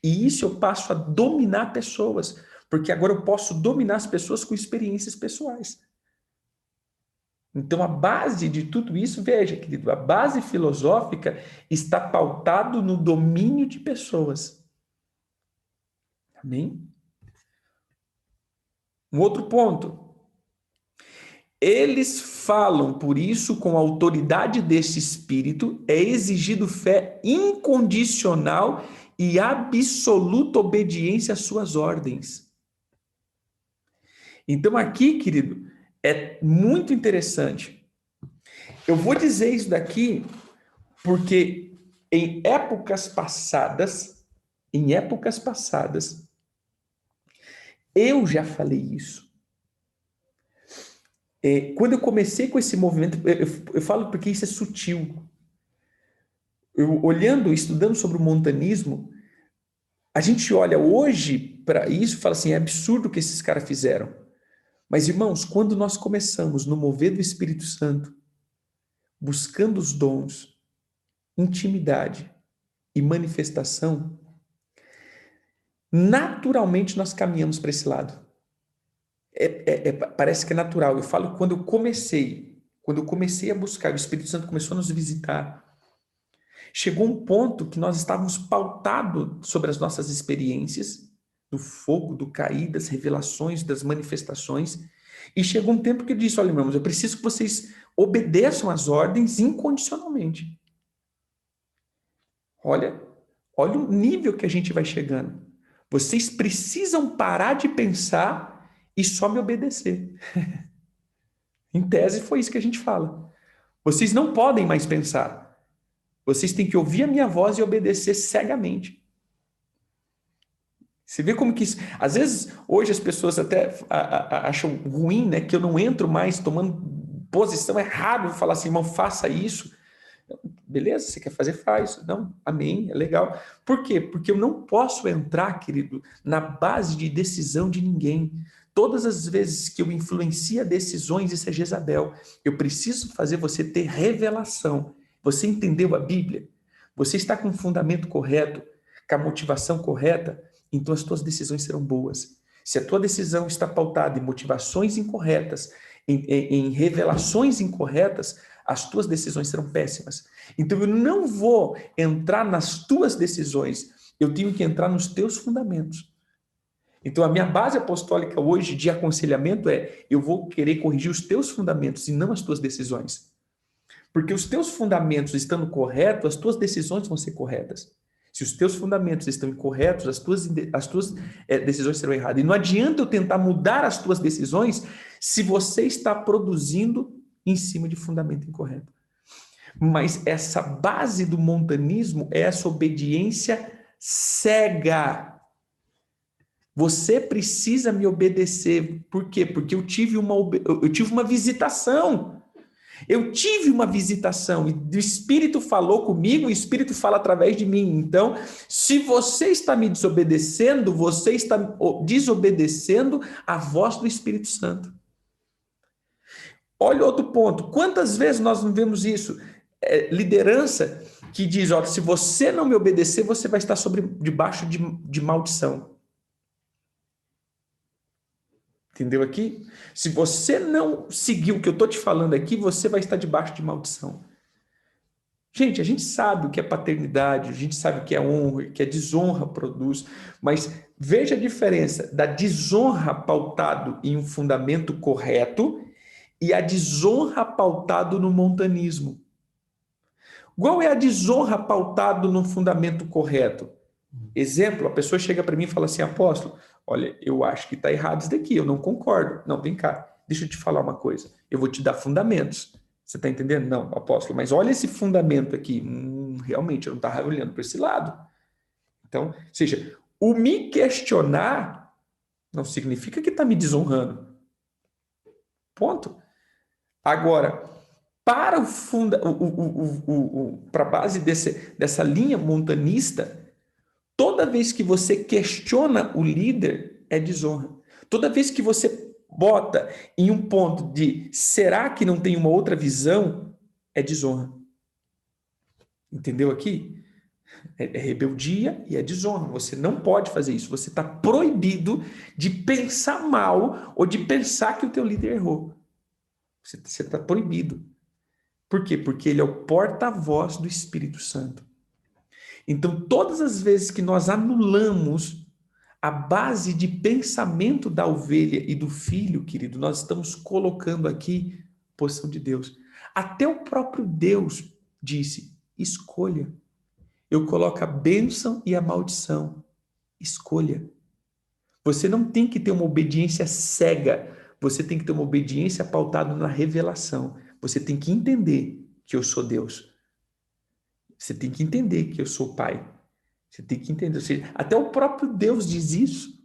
E isso eu passo a dominar pessoas, porque agora eu posso dominar as pessoas com experiências pessoais. Então, a base de tudo isso, veja, querido, a base filosófica está pautado no domínio de pessoas. Amém? Um outro ponto. Eles falam, por isso, com a autoridade desse Espírito, é exigido fé incondicional e absoluta obediência às suas ordens. Então, aqui, querido, é muito interessante. Eu vou dizer isso daqui porque em épocas passadas, eu já falei isso. Quando eu comecei com esse movimento, eu falo porque isso é sutil. Eu olhando, estudando sobre o montanismo, a gente olha hoje para isso e fala assim, é absurdo o que esses caras fizeram. Mas, irmãos, quando nós começamos no mover do Espírito Santo, buscando os dons, intimidade e manifestação, naturalmente nós caminhamos para esse lado. Parece que é natural. Eu falo quando eu comecei a buscar, o Espírito Santo começou a nos visitar. Chegou um ponto que nós estávamos pautados sobre as nossas experiências, do fogo, do cair, das revelações, das manifestações. E chegou um tempo que eu disse, olha, irmãos, eu preciso que vocês obedeçam às ordens incondicionalmente. Olha o nível que a gente vai chegando. Vocês precisam parar de pensar e só me obedecer. Em tese, foi isso que a gente fala. Vocês não podem mais pensar. Vocês têm que ouvir a minha voz e obedecer cegamente. Você vê como que isso... Às vezes, hoje as pessoas até acham ruim, né? Que eu não entro mais tomando posição errada, falar assim, irmão, faça isso. Beleza, você quer fazer, faz. Não, amém, é legal. Por quê? Porque eu não posso entrar, querido, na base de decisão de ninguém. Todas as vezes que eu influencio decisões, isso é Jezabel. Eu preciso fazer você ter revelação. Você entendeu a Bíblia? Você está com o fundamento correto, com a motivação correta, então as tuas decisões serão boas. Se a tua decisão está pautada em motivações incorretas, em revelações incorretas, as tuas decisões serão péssimas. Então eu não vou entrar nas tuas decisões, eu tenho que entrar nos teus fundamentos. Então a minha base apostólica hoje de aconselhamento é: eu vou querer corrigir os teus fundamentos e não as tuas decisões. Porque os teus fundamentos estando corretos, as tuas decisões vão ser corretas. Se os teus fundamentos estão incorretos, as tuas decisões serão erradas. E não adianta eu tentar mudar as tuas decisões se você está produzindo em cima de fundamento incorreto. Mas essa base do montanismo é essa obediência cega. Você precisa me obedecer. Por quê? Porque eu tive uma visitação. Eu tive uma visitação e o Espírito falou comigo, o Espírito fala através de mim. Então, se você está me desobedecendo, você está desobedecendo a voz do Espírito Santo. Olha outro ponto. Quantas vezes nós não vemos isso? Liderança que diz, ó, se você não me obedecer, você vai estar debaixo de maldição. Entendeu aqui? Se você não seguir o que eu estou te falando aqui, você vai estar debaixo de maldição. Gente, a gente sabe o que é paternidade, a gente sabe o que é honra, o que é desonra produz, mas veja a diferença da desonra pautado em um fundamento correto e a desonra pautado no montanismo. Qual é a desonra pautado no fundamento correto? Exemplo, a pessoa chega para mim e fala assim, apóstolo, olha, eu acho que está errado isso daqui, eu não concordo. Não, vem cá, deixa eu te falar uma coisa, eu vou te dar fundamentos. Você está entendendo? Não, apóstolo, mas olha esse fundamento aqui. Realmente, eu não estava olhando para esse lado. Então, ou seja, o me questionar não significa que está me desonrando. Ponto. Agora, para para a base dessa linha montanista, toda vez que você questiona o líder, é desonra. Toda vez que você bota em um ponto de será que não tem uma outra visão, é desonra. Entendeu aqui? É rebeldia e é desonra. Você não pode fazer isso. Você está proibido de pensar mal ou de pensar que o teu líder errou. Você está proibido. Por quê? Porque ele é o porta-voz do Espírito Santo. Então, todas as vezes que nós anulamos a base de pensamento da ovelha e do filho, querido, nós estamos colocando aqui a posição de Deus. Até o próprio Deus disse, escolha. Eu coloco a bênção e a maldição. Escolha. Você não tem que ter uma obediência cega. Você tem que ter uma obediência pautada na revelação. Você tem que entender que eu sou Deus. Você tem que entender que eu sou Pai. Você tem que entender. Ou seja, até o próprio Deus diz isso.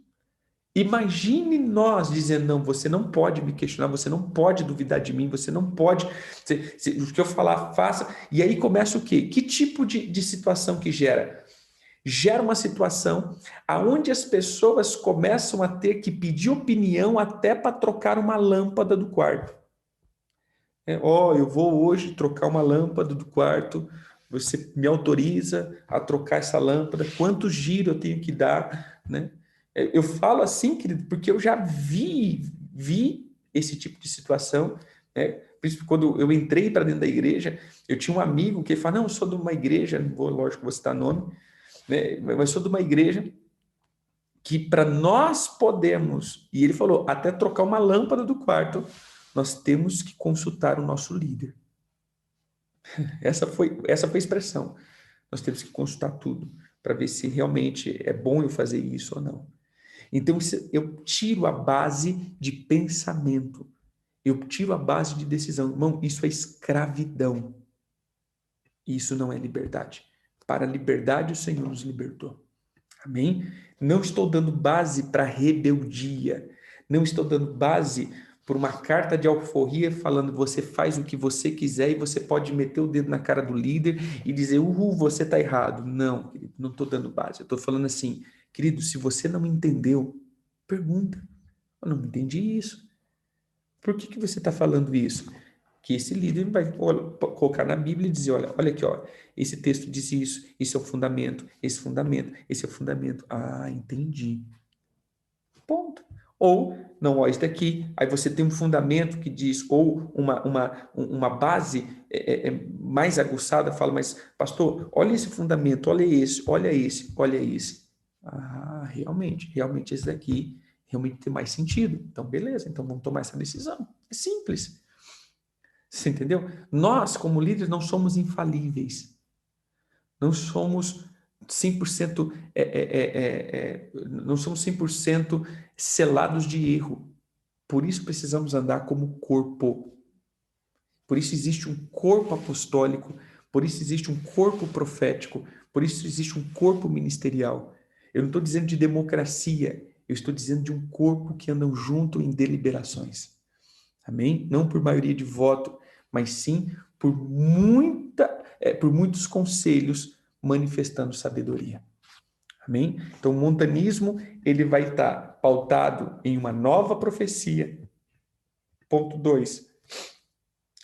Imagine nós dizendo, não, você não pode me questionar, você não pode duvidar de mim, você não pode, o que eu falar, faça. E aí começa o quê? Que tipo de situação que gera? Gera uma situação onde as pessoas começam a ter que pedir opinião até para trocar uma lâmpada do quarto. Eu vou hoje trocar uma lâmpada do quarto, você me autoriza a trocar essa lâmpada, quanto giro eu tenho que dar, né? Eu falo assim, querido, porque eu já vi esse tipo de situação, né? Principalmente quando eu entrei para dentro da igreja, eu tinha um amigo que fala, não, eu sou de uma igreja, não vou, lógico, vou citar nome, né? Mas sou de uma igreja que para nós podemos, e ele falou, até trocar uma lâmpada do quarto, nós temos que consultar o nosso líder. Essa foi a expressão. Nós temos que consultar tudo para ver se realmente é bom eu fazer isso ou não. Então, eu tiro a base de pensamento. Eu tiro a base de decisão. Irmão, isso é escravidão. Isso não é liberdade. Para a liberdade, o Senhor nos libertou. Amém? Não estou dando base para rebeldia. Não estou dando base por uma carta de alforria falando você faz o que você quiser e você pode meter o dedo na cara do líder e dizer, você está errado. Não, querido, não estou dando base. Eu estou falando assim, querido, se você não entendeu, pergunta. Eu não entendi isso. Por que você está falando isso? Que esse líder vai colocar na Bíblia e dizer, olha aqui, esse texto diz isso, isso é o fundamento, esse é o fundamento. Ah, entendi. Ponto. Ou, não, isso daqui, aí você tem um fundamento que diz, ou uma base mais aguçada, fala, mas pastor, olha esse fundamento, olha esse, olha esse, olha esse. Ah, realmente esse daqui realmente tem mais sentido. Então, beleza, então vamos tomar essa decisão. É simples. Você entendeu? Nós, como líderes, não somos infalíveis. Não somos 100%, não somos 100% selados de erro. Por isso precisamos andar como corpo. Por isso existe um corpo apostólico, por isso existe um corpo profético, por isso existe um corpo ministerial. Eu não estou dizendo de democracia, eu estou dizendo de um corpo que andam junto em deliberações. Amém? Não por maioria de voto, mas sim por muitos conselhos manifestando sabedoria. Amém? Então, o montanismo, ele vai estar pautado em uma nova profecia. Ponto 2.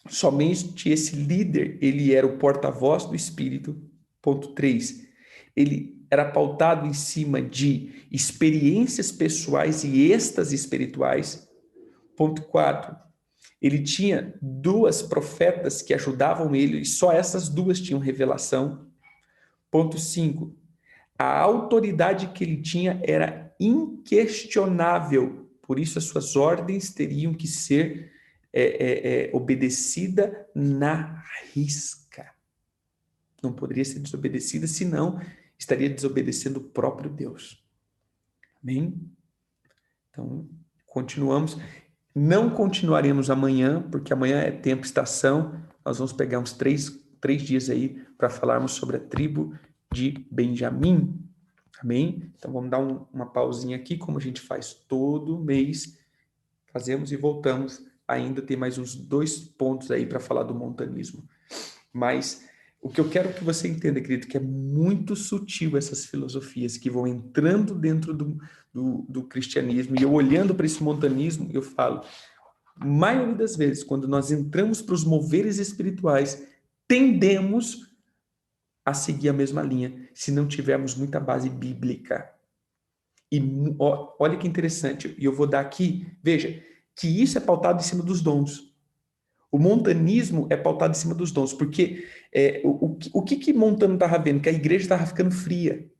Somente esse líder, ele era o porta-voz do Espírito. Ponto 3. Ele era pautado em cima de experiências pessoais e êxtases espirituais. Ponto 4. Ele tinha 2 profetas que ajudavam ele, e só essas 2 tinham revelação. Ponto 5. A autoridade que ele tinha era inquestionável, por isso as suas ordens teriam que ser obedecida na risca. Não poderia ser desobedecida, senão estaria desobedecendo o próprio Deus. Amém? Então, continuamos. Não continuaremos amanhã, porque amanhã é tempo estação. Nós vamos pegar uns três dias aí para falarmos sobre a tribo de Benjamim. Amém? Então vamos dar uma pausinha aqui, como a gente faz todo mês. Fazemos e voltamos. Ainda tem mais uns 2 pontos aí para falar do montanismo. Mas o que eu quero que você entenda, querido, que é muito sutil essas filosofias que vão entrando dentro do cristianismo. E eu olhando para esse montanismo, eu falo, maioria das vezes, quando nós entramos para os moveres espirituais, tendemos a seguir a mesma linha, se não tivermos muita base bíblica. E olha que interessante, e eu vou dar aqui, veja, que isso é pautado em cima dos dons. O montanismo é pautado em cima dos dons, porque o que Montano estava vendo? Que a igreja estava ficando fria.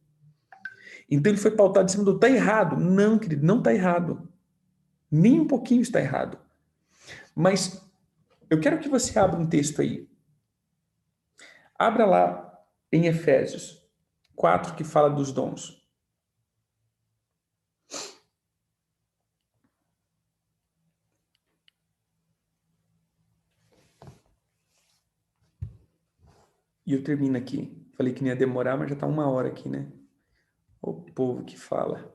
Então ele foi pautado em cima do, está errado. Não, querido, não está errado. Nem um pouquinho está errado. Mas eu quero que você abra um texto aí. Abra lá em Efésios 4, que fala dos dons. E eu termino aqui. Falei que não ia demorar, mas já está 1 hora aqui, né? O povo que fala.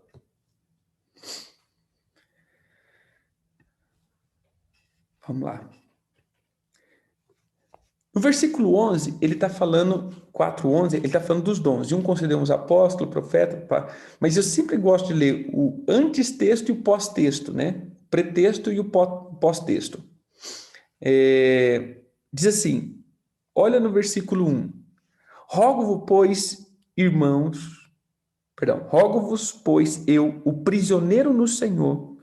Vamos lá. No versículo 11, ele está falando, 4:11, ele está falando dos dons. De um concedemos apóstolo, profeta, mas eu sempre gosto de ler o antes-texto e o pós-texto, né? Pretexto e o pós-texto. Diz assim, olha no versículo 1. Rogo-vos, pois, eu, o prisioneiro no Senhor,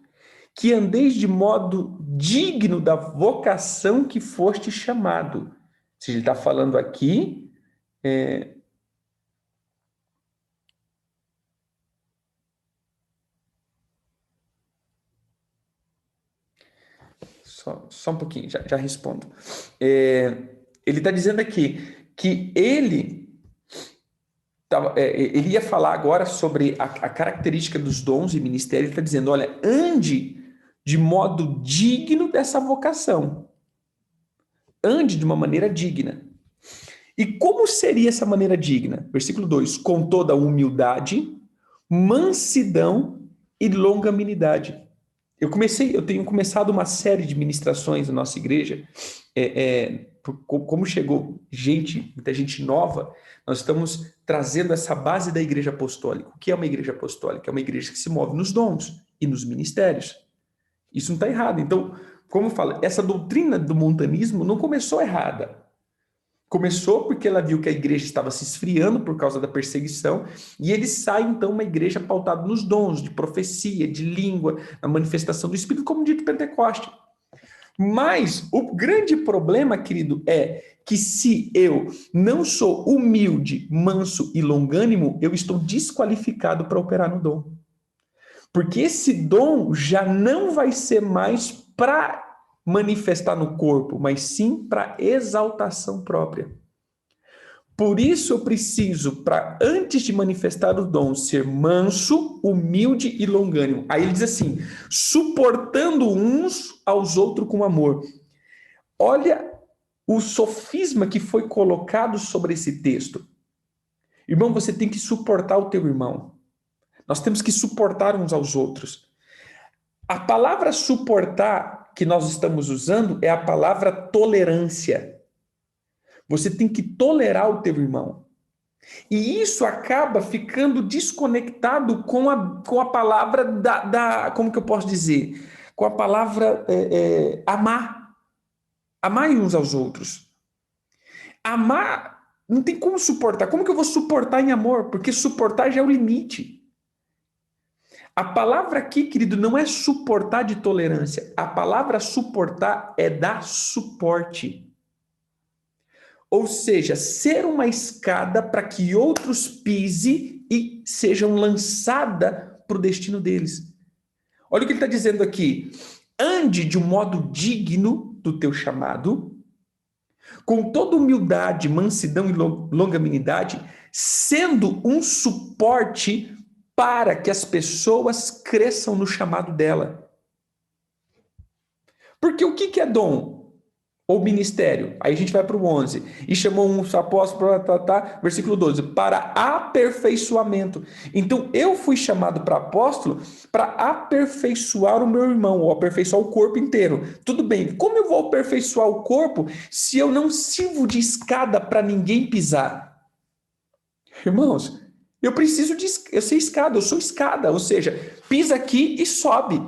que andeis de modo digno da vocação que foste chamado. Se ele está falando aqui, só um pouquinho, já respondo. Ele está dizendo aqui que ele ia falar agora sobre a característica dos dons e ministério. Ele está dizendo, olha, ande de modo digno dessa vocação. Ande de uma maneira digna. E como seria essa maneira digna? Versículo 2, com toda humildade, mansidão e longanimidade. Eu tenho começado uma série de ministrações na nossa igreja. Como chegou muita gente nova, nós estamos trazendo essa base da igreja apostólica. O que é uma igreja apostólica? É uma igreja que se move nos dons e nos ministérios. Isso não está errado. Então, como eu falo, essa doutrina do montanismo não começou errada. Começou porque ela viu que a igreja estava se esfriando por causa da perseguição, e ele sai, então, uma igreja pautada nos dons de profecia, de língua, na manifestação do Espírito, como dito Pentecoste. Mas o grande problema, querido, é que se eu não sou humilde, manso e longânimo, eu estou desqualificado para operar no dom. Porque esse dom já não vai ser mais para manifestar no corpo, mas sim para exaltação própria. Por isso eu preciso, para antes de manifestar o dom, ser manso, humilde e longânimo. Aí ele diz assim, suportando uns aos outros com amor. Olha o sofisma que foi colocado sobre esse texto. Irmão, você tem que suportar o teu irmão. Nós temos que suportar uns aos outros. A palavra suportar que nós estamos usando é a palavra tolerância. Você tem que tolerar o teu irmão. E isso acaba ficando desconectado com a palavra como que eu posso dizer? Com a palavra amar. Amar uns aos outros. Amar não tem como suportar. Como que eu vou suportar em amor? Porque suportar já é o limite. A palavra aqui, querido, não é suportar de tolerância. A palavra suportar é dar suporte. Ou seja, ser uma escada para que outros pisem e sejam lançados para o destino deles. Olha o que ele está dizendo aqui. Ande de um modo digno do teu chamado, com toda humildade, mansidão e longanimidade, sendo um suporte para que as pessoas cresçam no chamado dela. Porque o que é dom? Ou ministério? Aí a gente vai para o 11. E chamou um apóstolo, versículo 12, para aperfeiçoamento. Então eu fui chamado para apóstolo para aperfeiçoar o meu irmão, ou aperfeiçoar o corpo inteiro. Tudo bem, como eu vou aperfeiçoar o corpo se eu não sirvo de escada para ninguém pisar? Irmãos, eu ser escada, eu sou escada, ou seja, pisa aqui e sobe.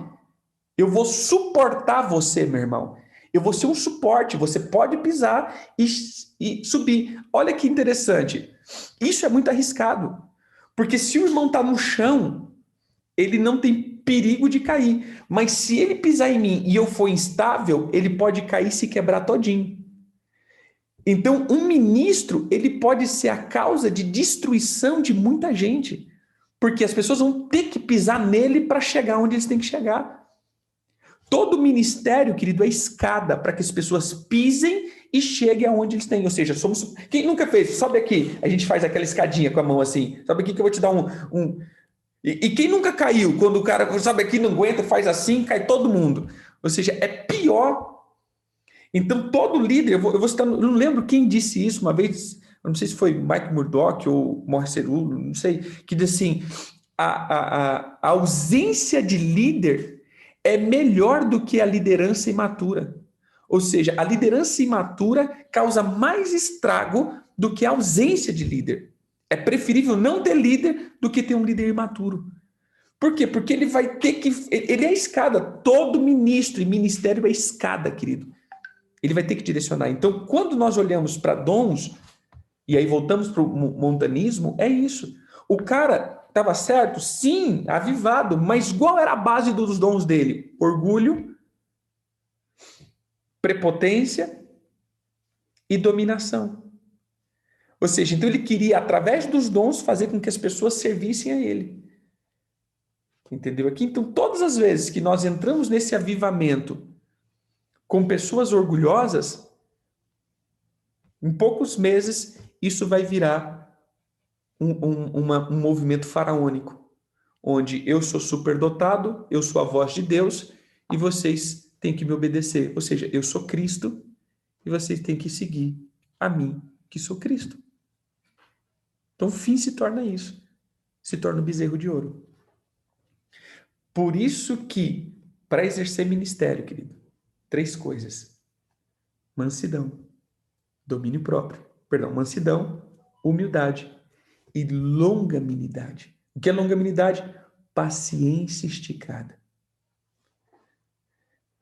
Eu vou suportar você, meu irmão. Eu vou ser um suporte, você pode pisar e subir. Olha que interessante. Isso é muito arriscado. Porque se o irmão está no chão, ele não tem perigo de cair. Mas se ele pisar em mim e eu for instável, ele pode cair e se quebrar todinho. Então, um ministro, ele pode ser a causa de destruição de muita gente. Porque as pessoas vão ter que pisar nele para chegar onde eles têm que chegar. Todo ministério, querido, é escada para que as pessoas pisem e cheguem aonde eles têm. Ou seja, somos... Quem nunca fez? Sobe aqui. A gente faz aquela escadinha com a mão assim. Sobe aqui que eu vou te dar um... E quem nunca caiu? Quando o cara sobe aqui, não aguenta, faz assim, cai todo mundo. Ou seja, é pior. Então, todo líder... Eu vou citar... Eu não lembro quem disse isso uma vez. Eu não sei se foi Mike Murdock ou Morris Cerullo, não sei. Que diz assim, a ausência de líder é melhor do que a liderança imatura. Ou seja, a liderança imatura causa mais estrago do que a ausência de líder. É preferível não ter líder do que ter um líder imaturo. Por quê? Porque ele vai ter que... Ele é a escada. Todo ministro e ministério é escada, querido. Ele vai ter que direcionar. Então, quando nós olhamos para dons, e aí voltamos para o montanismo, é isso. O cara... Estava certo? Sim, avivado. Mas qual era a base dos dons dele? Orgulho, prepotência e dominação. Ou seja, então ele queria, através dos dons, fazer com que as pessoas servissem a ele. Entendeu aqui? Então, todas as vezes que nós entramos nesse avivamento com pessoas orgulhosas, em poucos meses, isso vai virar um movimento faraônico. Onde eu sou superdotado, eu sou a voz de Deus e vocês têm que me obedecer. Ou seja, eu sou Cristo e vocês têm que seguir a mim, que sou Cristo. Então, o fim se torna isso. se torna um bezerro de ouro. Por isso que, para exercer ministério, querido, 3 coisas: mansidão, domínio próprio, mansidão, humildade e longanimidade. O que é longanimidade? Paciência esticada.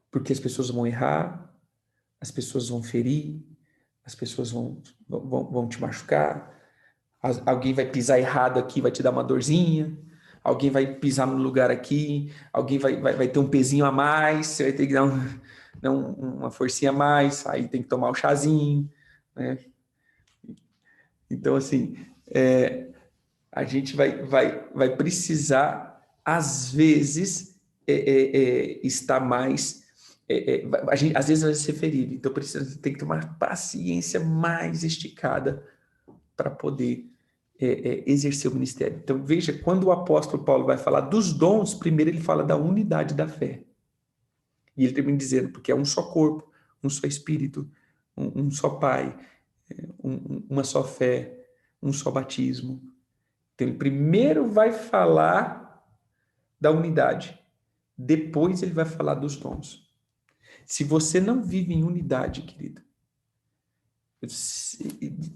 Porque as pessoas vão errar, as pessoas vão ferir, as pessoas vão te machucar, alguém vai pisar errado aqui, vai te dar uma dorzinha, alguém vai pisar no lugar aqui, alguém vai ter um pezinho a mais, você vai ter que dar uma forcinha a mais, aí tem que tomar o chazinho, né? Então, assim, a gente vai precisar, às vezes, estar mais... a gente, às vezes vai ser ferido, então tem que ter uma paciência mais esticada para poder exercer o ministério. Então, veja, quando o apóstolo Paulo vai falar dos dons, primeiro ele fala da unidade da fé. E ele termina dizendo, porque é um só corpo, um só espírito, um só Pai, uma só fé, um só batismo. Então, ele primeiro vai falar da unidade, depois ele vai falar dos dons. Se você não vive em unidade, querido,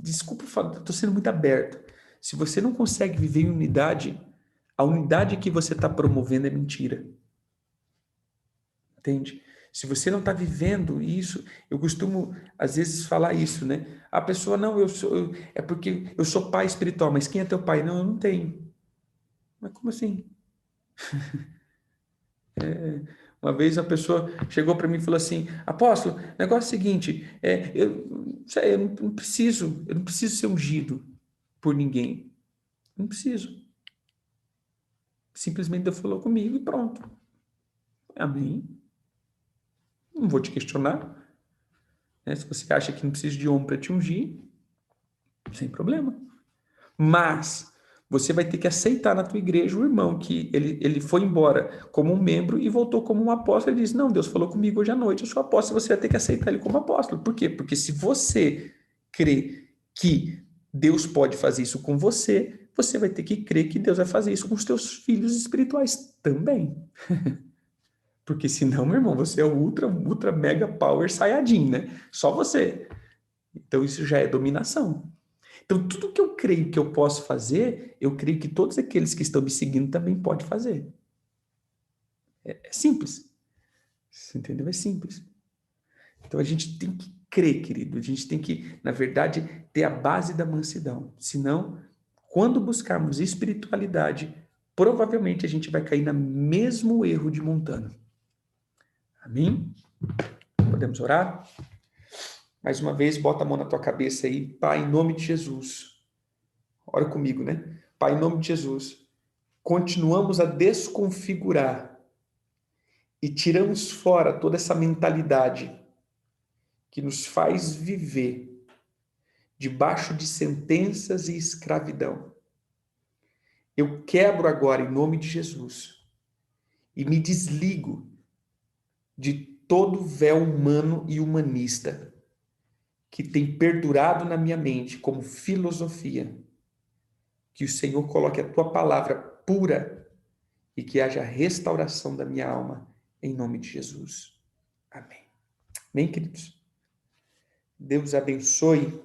desculpa falar, estou sendo muito aberto. Se você não consegue viver em unidade, a unidade que você está promovendo é mentira. Entende? Se você não está vivendo isso, eu costumo, às vezes, falar isso, né? A pessoa, não, é porque eu sou pai espiritual, mas quem é teu pai? Não, eu não tenho. Mas como assim? Uma vez a pessoa chegou para mim e falou assim, apóstolo, o negócio é o seguinte, eu não preciso ser ungido por ninguém. Não preciso. Simplesmente Deus falou comigo e pronto. Amém. Não vou te questionar. Né? Se você acha que não precisa de homem para te ungir, sem problema. Mas você vai ter que aceitar na tua igreja o irmão que ele foi embora como um membro e voltou como um apóstolo. Ele diz, não, Deus falou comigo hoje à noite, eu sou apóstolo, você vai ter que aceitar ele como apóstolo. Por quê? Porque se você crê que Deus pode fazer isso com você, você vai ter que crer que Deus vai fazer isso com os teus filhos espirituais também. Porque senão, meu irmão, você é o ultra mega power saiyajin, né? Só você. Então isso já é dominação. Então tudo que eu creio que eu posso fazer, eu creio que todos aqueles que estão me seguindo também podem fazer. É simples. Você entendeu? É simples. Então a gente tem que crer, querido. A gente tem que, na verdade, ter a base da mansidão. Senão, quando buscarmos espiritualidade, provavelmente a gente vai cair no mesmo erro de Montano. Amém? Podemos orar? Mais uma vez, bota a mão na tua cabeça aí. Pai, em nome de Jesus. Ora comigo, né? Pai, em nome de Jesus. Continuamos a desconfigurar e tiramos fora toda essa mentalidade que nos faz viver debaixo de sentenças e escravidão. Eu quebro agora, em nome de Jesus, e me desligo de todo véu humano e humanista que tem perdurado na minha mente como filosofia. Que o Senhor coloque a tua palavra pura e que haja restauração da minha alma, em nome de Jesus. Amém. Amém, queridos? Deus abençoe